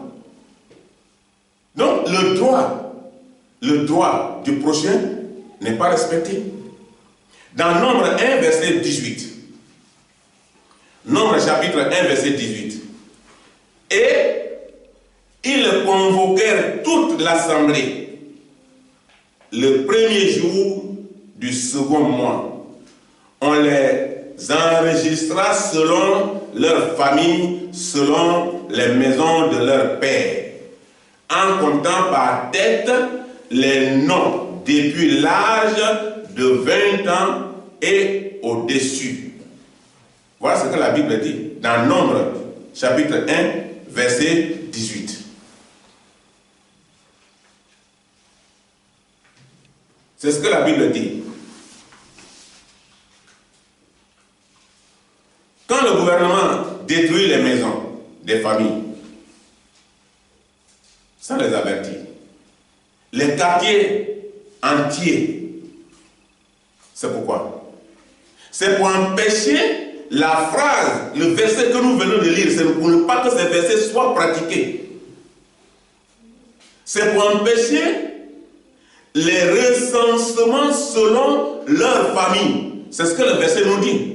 Donc, le droit du prochain n'est pas respecté. Dans Nombre 1, verset 18. Nombre chapitre 1, verset 18. Et ils convoquèrent toute l'assemblée le premier jour du second mois. On les enregistra selon leur famille, selon les maisons de leur père, en comptant par tête les noms depuis l'âge de 20 ans et au-dessus. Voilà ce que la Bible dit dans Nombre chapitre 1, verset 18. C'est ce que la Bible dit. Quand le gouvernement détruit les maisons des familles, sans les avertir, les quartiers entiers, c'est pourquoi? C'est pour empêcher la phrase, le verset que nous venons de lire, c'est pour ne pas que ces versets soient pratiqués. C'est pour empêcher les recensements selon leur famille. C'est ce que le verset nous dit.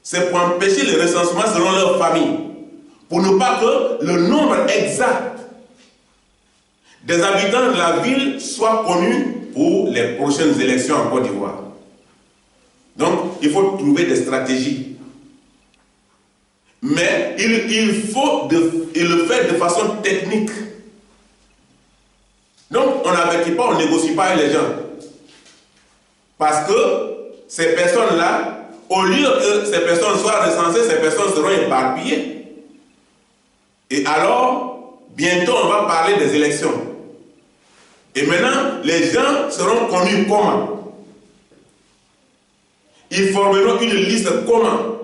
C'est pour empêcher les recensements selon leur famille. Pour ne pas que le nombre exact des habitants de la ville soit connu pour les prochaines élections en Côte d'Ivoire. Donc, il faut trouver des stratégies. Mais il faut le faire de façon technique. Donc, on n'avertit pas, on ne négocie pas avec les gens. Parce que ces personnes-là, au lieu que ces personnes soient recensées, ces personnes seront éparpillées. Et alors, bientôt, on va parler des élections. Et maintenant, les gens seront connus comment? Ils formeront une liste comment?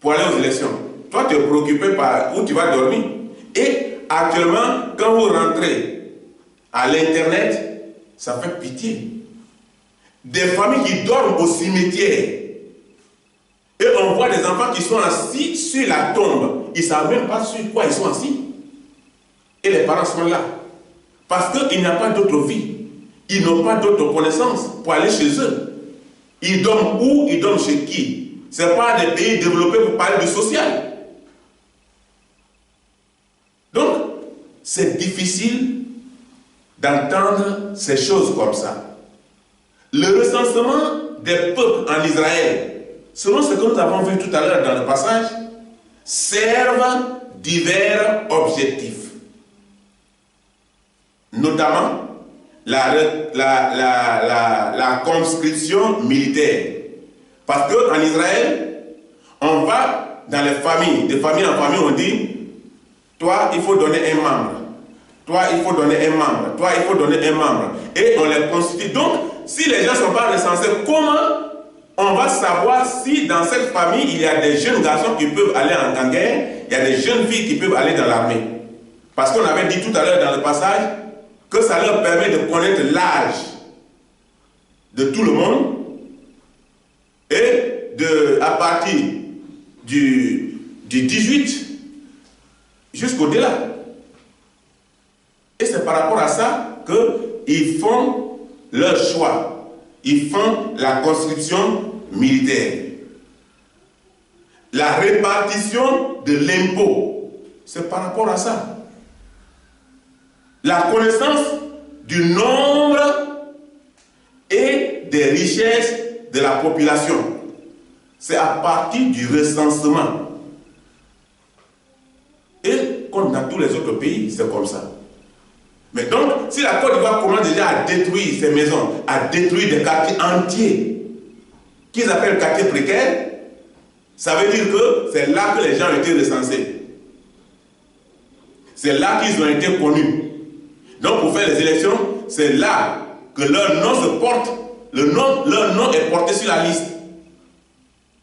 Pour aller aux élections. Toi, tu es préoccupé par où tu vas dormir. Et actuellement, quand vous rentrez à l'internet, ça fait pitié. Des familles qui dorment au cimetière. Et on voit des enfants qui sont assis sur la tombe. Ils ne savent même pas sur quoi ils sont assis. Et les parents sont là. Parce qu'il n'y a pas d'autre vie. Ils n'ont pas d'autre connaissance pour aller chez eux. Ils dorment où? Ils dorment chez qui? Ce n'est pas des pays développés pour parler du social. Donc, c'est difficile d'entendre ces choses comme ça. Le recensement des peuples en Israël, selon ce que nous avons vu tout à l'heure dans le passage, servent divers objectifs. Notamment la conscription militaire. Parce qu'en Israël, on va dans les familles, de famille en famille, on dit, toi, il faut donner un membre. Toi, il faut donner un membre. Toi, il faut donner un membre. Et on les constitue. Donc, si les gens ne sont pas recensés, comment on va savoir si dans cette famille, il y a des jeunes garçons qui peuvent aller en guerre, il y a des jeunes filles qui peuvent aller dans l'armée? Parce qu'on avait dit tout à l'heure dans le passage que ça leur permet de connaître l'âge de tout le monde et à partir du 18 jusqu'au-delà. Et c'est par rapport à ça qu'ils font leur choix. Ils font la conscription militaire. La répartition de l'impôt, c'est par rapport à ça. La connaissance du nombre et des richesses de la population, c'est à partir du recensement. Et comme dans tous les autres pays, c'est comme ça. Mais donc, si la Côte d'Ivoire commence déjà à détruire ces maisons, à détruire des quartiers entiers, qu'ils appellent quartiers précaires, ça veut dire que c'est là que les gens ont été recensés. C'est là qu'ils ont été connus. Donc, pour faire les élections, c'est là que leur nom se porte, leur nom est porté sur la liste.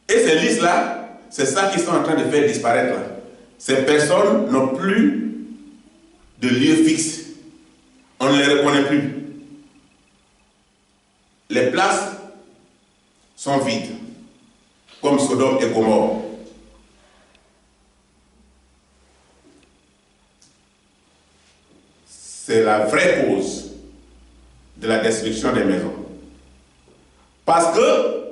Et ces listes-là, c'est ça qu'ils sont en train de faire disparaître là. Ces personnes n'ont plus de lieu fixe. On ne les reconnaît plus. Les places sont vides, comme Sodome et Gomorrhe. C'est la vraie cause de la destruction des maisons. Parce que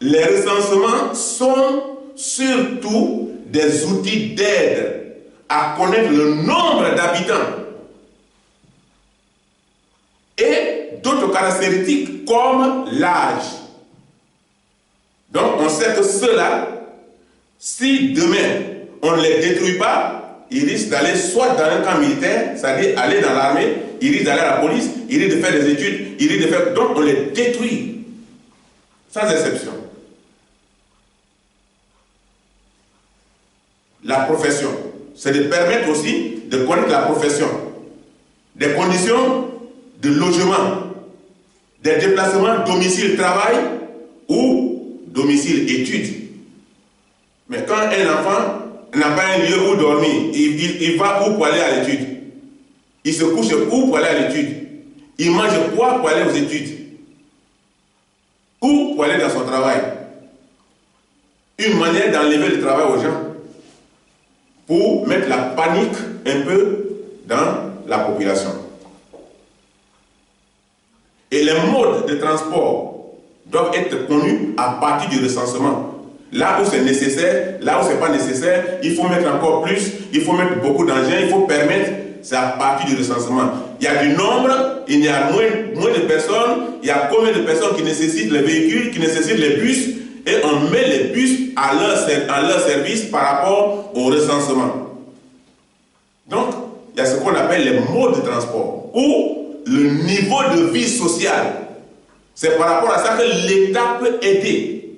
les recensements sont surtout des outils d'aide à connaître le nombre d'habitants et d'autres caractéristiques comme l'âge. Donc on sait que ceux-là, si demain on ne les détruit pas, ils risquent d'aller soit dans un camp militaire, c'est-à-dire aller dans l'armée, ils risquent d'aller à la police, ils risquent de faire des études, ils risquent de faire... Donc on les détruit, sans exception. La profession, c'est de permettre aussi de connaître la profession, des conditions de logement, des déplacements domicile-travail ou domicile-études. Mais quand un enfant n'a pas un lieu où dormir, il va où pour aller à l'étude? Il se couche où pour aller à l'étude? Il mange quoi pour aller aux études? Où pour aller dans son travail? une manière d'enlever le travail aux gens pour mettre la panique un peu dans la population. Et les modes de transport doivent être connus à partir du recensement. Là où c'est nécessaire, là où ce n'est pas nécessaire, il faut mettre encore plus, il faut mettre beaucoup d'engins, il faut permettre, c'est à partir du recensement. Il y a du nombre, il y a moins de personnes, il y a combien de personnes qui nécessitent les véhicules, qui nécessitent les bus, et on met les bus à leur service par rapport au recensement. Donc, il y a ce qu'on appelle les modes de transport, ou le niveau de vie sociale. C'est par rapport à ça que l'État peut aider,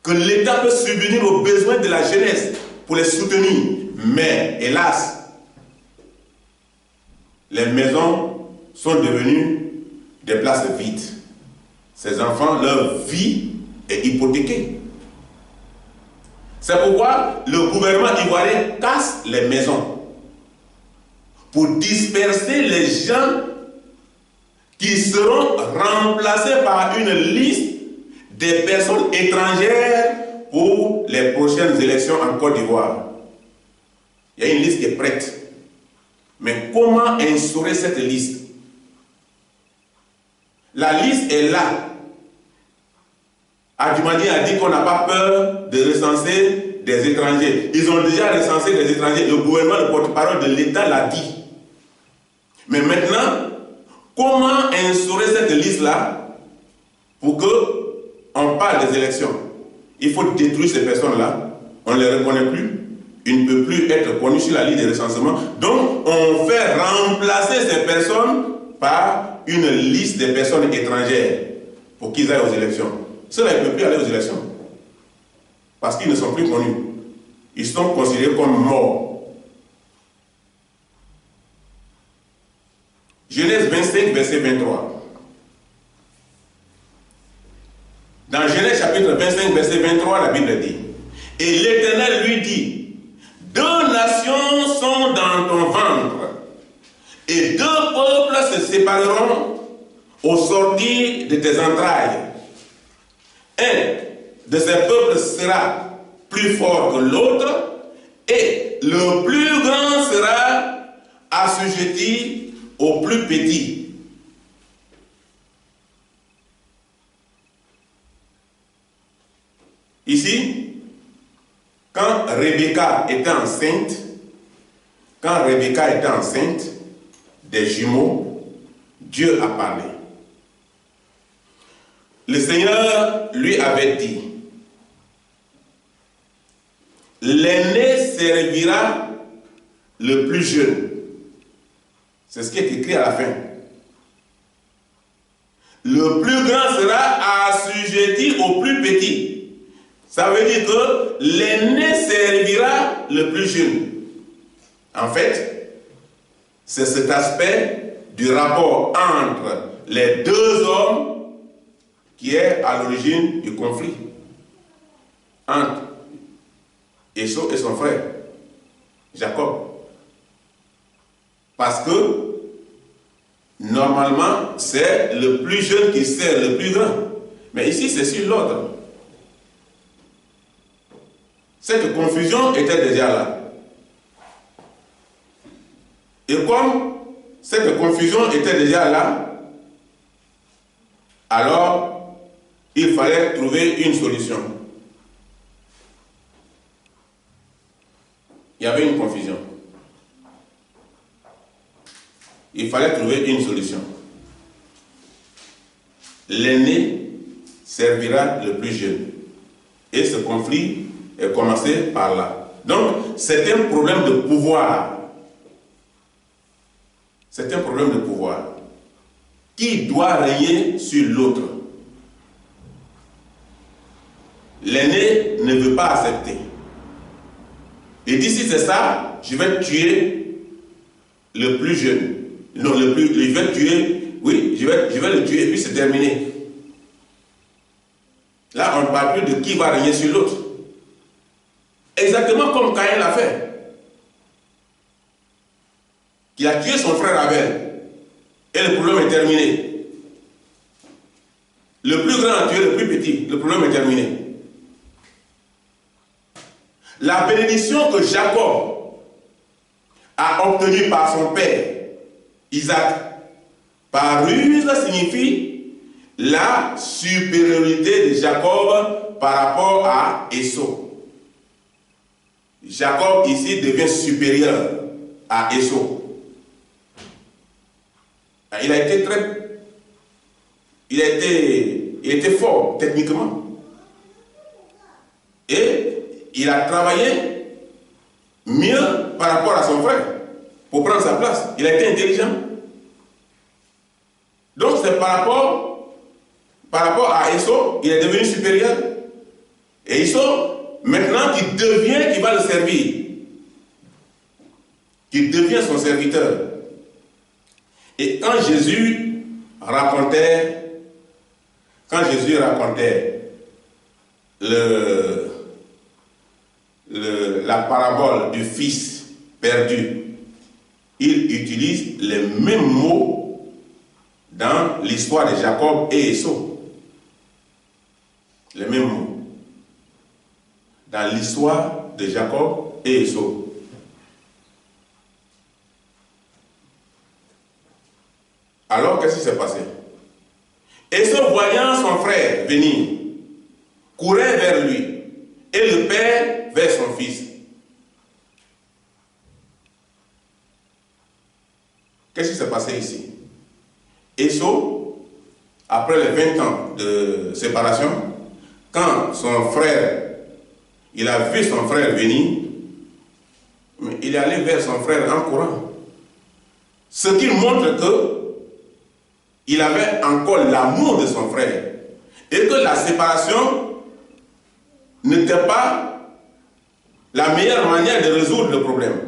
que l'État peut subvenir aux besoins de la jeunesse pour les soutenir. Mais, hélas, les maisons sont devenues des places vides. Ces enfants, leur vie est hypothéquée. C'est pourquoi le gouvernement ivoirien casse les maisons pour disperser les gens qui seront remplacés par une liste des personnes étrangères pour les prochaines élections en Côte d'Ivoire. Il y a une liste qui est prête. Mais comment instaurer cette liste? La liste est là. Adjumani a dit qu'on n'a pas peur de recenser des étrangers. Ils ont déjà recensé des étrangers. Le gouvernement, le porte-parole de l'État l'a dit. Mais maintenant, comment instaurer cette liste-là pour qu'on parle des élections? Il faut détruire ces personnes-là. On ne les reconnaît plus. Ils ne peuvent plus être connus sur la liste de recensement. Donc, on fait remplacer ces personnes par une liste de personnes étrangères pour qu'ils aillent aux élections. Ceux-là, ils ne peuvent plus aller aux élections parce qu'ils ne sont plus connus. Ils sont considérés comme morts. Genèse 25, verset 23. Dans Genèse chapitre 25, verset 23, la Bible dit: et l'Éternel lui dit, deux nations sont dans ton ventre, et deux peuples se sépareront au sortir de tes entrailles. Un de ces peuples sera plus fort que l'autre, et le plus grand sera assujetti au plus petit. Ici, quand Rebecca était enceinte des jumeaux, Dieu a parlé. Le Seigneur lui avait dit: l'aîné servira le plus jeune. C'est ce qui est écrit à la fin. Le plus grand sera assujetti au plus petit. Ça veut dire que l'aîné servira le plus jeune. En fait, c'est cet aspect du rapport entre les deux hommes qui est à l'origine du conflit entre Esau et son frère Jacob. Parce que normalement, c'est le plus jeune qui sert le plus grand. Mais ici, c'est sur l'ordre. Cette confusion était déjà là. Et comme cette confusion était déjà là, alors il fallait trouver une solution. Il y avait une confusion. Il fallait trouver une solution. L'aîné servira le plus jeune. Et ce conflit est commencé par là. Donc, c'est un problème de pouvoir. C'est un problème de pouvoir. Qui doit régner sur l'autre? L'aîné ne veut pas accepter. Il dit, si c'est ça, je vais tuer le plus jeune. Non, je vais tuer, oui, je vais le tuer, et puis c'est terminé. Là, on ne parle plus de qui va régner sur l'autre. Exactement comme Caïn l'a fait. Qui a tué son frère Abel. Et le problème est terminé. Le plus grand a tué le plus petit. Le problème est terminé. La bénédiction que Jacob a obtenue par son père, Isaac, par ruse signifie la supériorité de Jacob par rapport à Esau. Jacob ici devient supérieur à Esau. Il était fort techniquement. Et il a travaillé mieux par rapport à son frère pour prendre sa place. Il a été intelligent. Donc c'est par rapport à Esau, il est devenu supérieur. Et Esau, maintenant qui va le servir, qui devient son serviteur. Et quand Jésus racontait la parabole du fils perdu, il utilise les mêmes mots dans l'histoire de Jacob et Esau. Les mêmes mots. Dans l'histoire de Jacob et Esau. Alors, qu'est-ce qui s'est passé? Esau, voyant son frère venir, courait vers lui, et le père vers son fils. Qu'est-ce qui s'est passé ici? Esau, après les 20 ans de séparation, quand son frère, il a vu son frère venir, mais il est allé vers son frère en courant. Ce qui montre que il avait encore l'amour de son frère et que la séparation n'était pas la meilleure manière de résoudre le problème.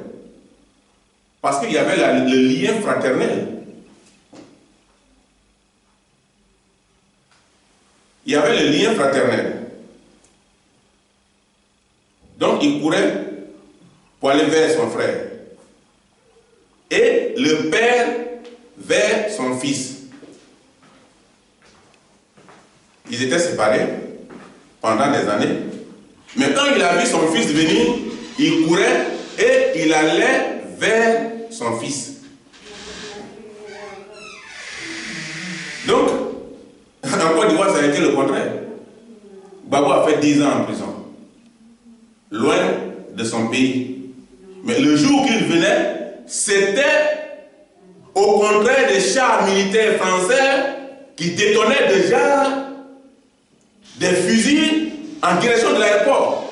Parce qu'il y avait le lien fraternel. Il y avait le lien fraternel. Donc il courait pour aller vers son frère. Et le père vers son fils. Ils étaient séparés pendant des années. Mais quand il a vu son fils venir, il courait et il allait vers son fils. Donc, en Côte d'Ivoire, ça a été le contraire. Babo a fait 10 ans en prison, loin de son pays. Mais le jour qu'il venait, c'était au contraire des chars militaires français qui détonnaient déjà des fusils en direction de l'aéroport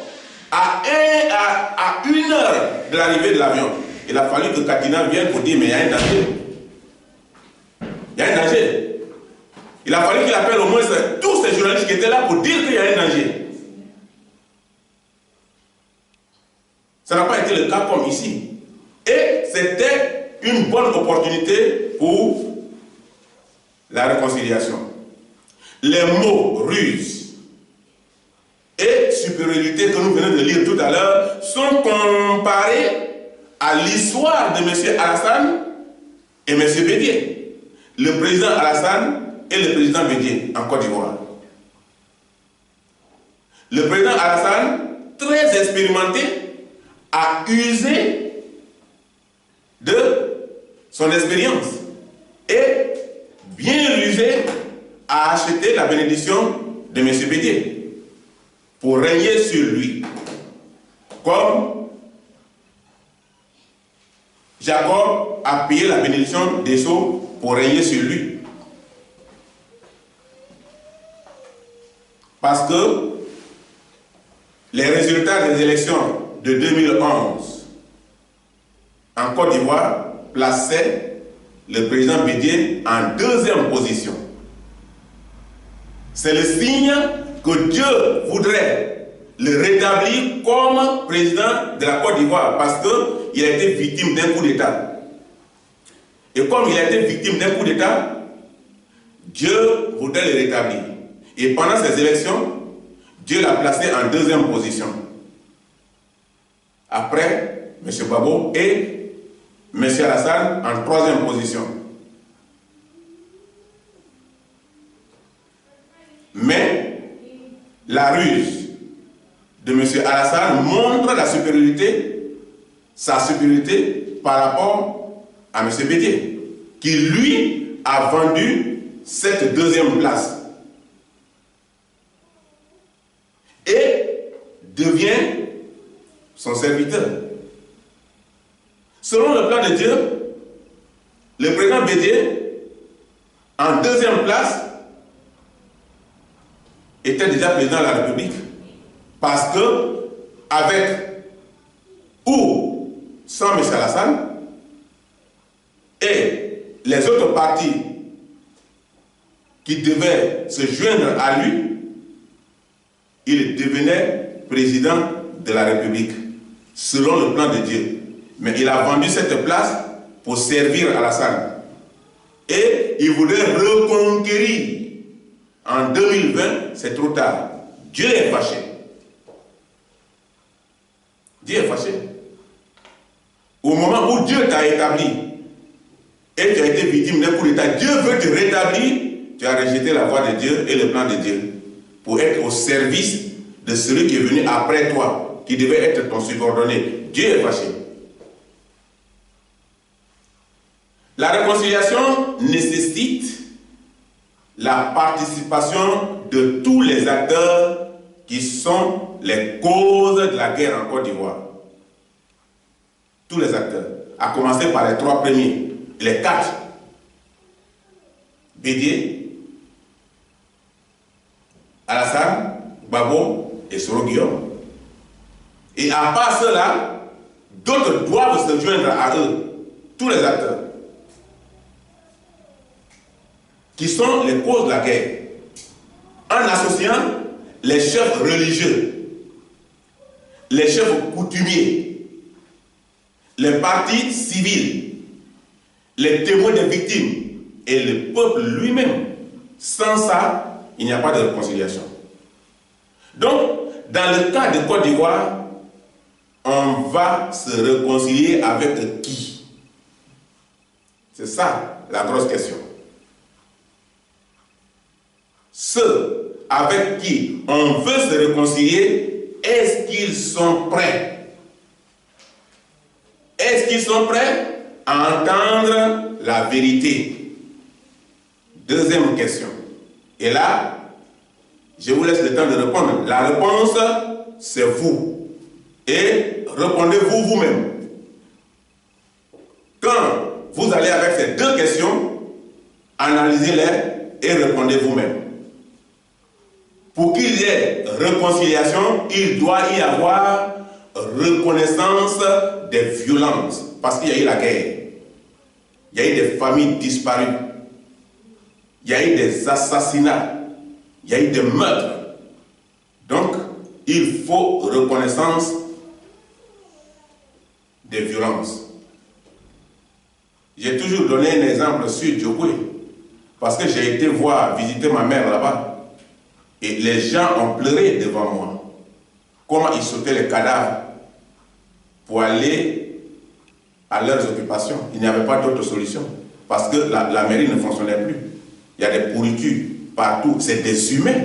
à 1 heure de l'arrivée de l'avion. Il a fallu que Katina vienne pour dire mais il y a un danger. Il y a un danger. Il a fallu qu'il appelle au moins tous ces journalistes qui étaient là pour dire qu'il y a un danger. Ça n'a pas été le cas comme ici. Et c'était une bonne opportunité pour la réconciliation. Les mots ruse et supériorité que nous venons de lire tout à l'heure sont comparés à l'histoire de M. Alassane et M. Bédié. Le président Alassane et le président Bédié en Côte d'Ivoire. Le président Alassane, très expérimenté, a usé de son expérience et bien rusé a acheté la bénédiction de M. Bédié pour régner sur lui, comme Jacob a payé la bénédiction d'Esau pour régner sur lui. Parce que les résultats des élections de 2011 en Côte d'Ivoire plaçaient le président Bédié en 2e position. C'est le signe que Dieu voudrait le rétablir comme président de la Côte d'Ivoire parce qu'il a été victime d'un coup d'État. Et comme il a été victime d'un coup d'État, Dieu voudrait le rétablir. Et pendant ces élections, Dieu l'a placé en 2e position. Après, M. Babo et M. Alassane en 3e position. Mais la ruse de M. Alassane montre sa supériorité par rapport à M. Bédié, qui lui a vendu cette deuxième place et devient son serviteur. Selon le plan de Dieu, le président Bédié, en deuxième place, était déjà président de la République. Parce que, avec ou sans M. Alassane, et les autres partis qui devaient se joindre à lui, il devenait président de la République, selon le plan de Dieu. Mais il a vendu cette place pour servir Alassane. Et il voulait reconquérir. En 2020, c'est trop tard. Dieu est fâché. Dieu est fâché. Au moment où Dieu t'a établi et tu as été victime d'un coup d'État, Dieu veut te rétablir, tu as rejeté la voie de Dieu et le plan de Dieu pour être au service de celui qui est venu après toi, qui devait être ton subordonné. Dieu est fâché. La réconciliation nécessite la participation de tous les acteurs qui sont les causes de la guerre en Côte d'Ivoire. Tous les acteurs, à commencer par les 3 premiers, les 4. Bédié, Alassane, Gbagbo et Soro Guillaume. Et à part cela, d'autres doivent se joindre à eux, tous les acteurs, qui sont les causes de la guerre, en associant les chefs religieux, les chefs coutumiers, les partis civils, les témoins des victimes et le peuple lui-même. Sans ça, il n'y a pas de réconciliation. Donc, dans le cas de Côte d'Ivoire, on va se réconcilier avec qui? C'est ça la grosse question. Ceux avec qui on veut se réconcilier, est-ce qu'ils sont prêts? Est-ce qu'ils sont prêts à entendre la vérité? Deuxième question. Et là, je vous laisse le temps de répondre. La réponse, c'est vous. Et répondez-vous vous-même. Quand vous allez avec ces 2 questions, analysez-les et répondez vous-même. Pour qu'il y ait réconciliation, il doit y avoir reconnaissance des violences. Parce qu'il y a eu la guerre. Il y a eu des familles disparues. Il y a eu des assassinats. Il y a eu des meurtres. Donc, il faut reconnaissance des violences. J'ai toujours donné un exemple sur Djokwe. Parce que j'ai été visiter ma mère là-bas. Et les gens ont pleuré devant moi. Comment ils sautaient les cadavres pour aller à leurs occupations. Il n'y avait pas d'autre solution. Parce que la mairie ne fonctionnait plus. Il y a des pourritures partout. C'est des humains.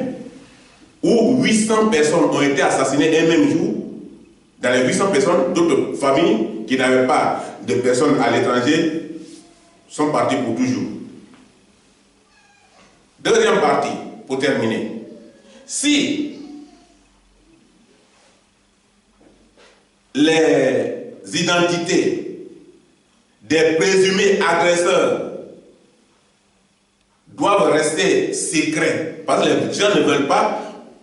Où 800 personnes ont été assassinées un même jour. Dans les 800 personnes, d'autres familles qui n'avaient pas de personnes à l'étranger sont parties pour toujours. Deuxième partie, pour terminer. Si les identités des présumés agresseurs doivent rester secrets, parce que les gens ne veulent pas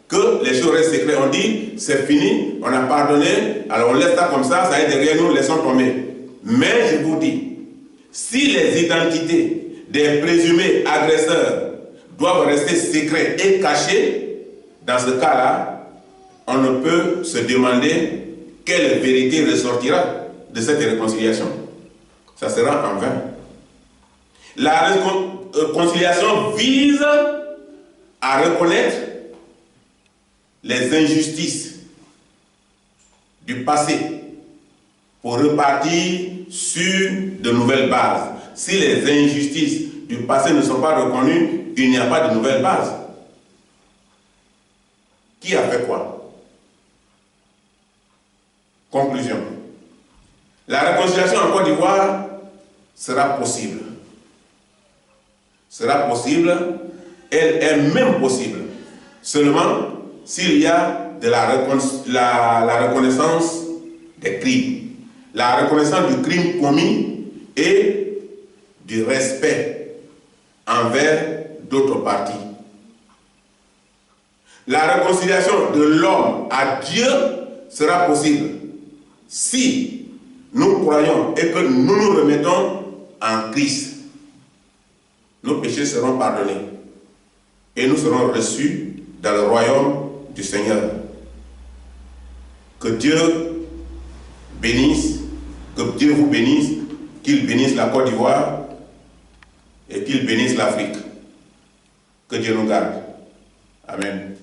que les choses restent secrètes. On dit, c'est fini, on a pardonné, alors on laisse ça comme ça est derrière nous, laissons tomber. Mais je vous dis, si les identités des présumés agresseurs doivent rester secrets et cachés, dans ce cas-là, on ne peut se demander quelle vérité ressortira de cette réconciliation. Ça sera en vain. La réconciliation vise à reconnaître les injustices du passé pour repartir sur de nouvelles bases. Si les injustices du passé ne sont pas reconnues, il n'y a pas de nouvelles bases. Qui a fait quoi? Conclusion. La réconciliation en Côte d'Ivoire sera possible. Sera possible, elle est même possible. Seulement s'il y a de la reconnaissance des crimes. La reconnaissance du crime commis et du respect envers d'autres parties. La réconciliation de l'homme à Dieu sera possible si nous croyons et que nous nous remettons en Christ. Nos péchés seront pardonnés et nous serons reçus dans le royaume du Seigneur. Que Dieu bénisse, que Dieu vous bénisse, qu'il bénisse la Côte d'Ivoire et qu'il bénisse l'Afrique. Que Dieu nous garde. Amen.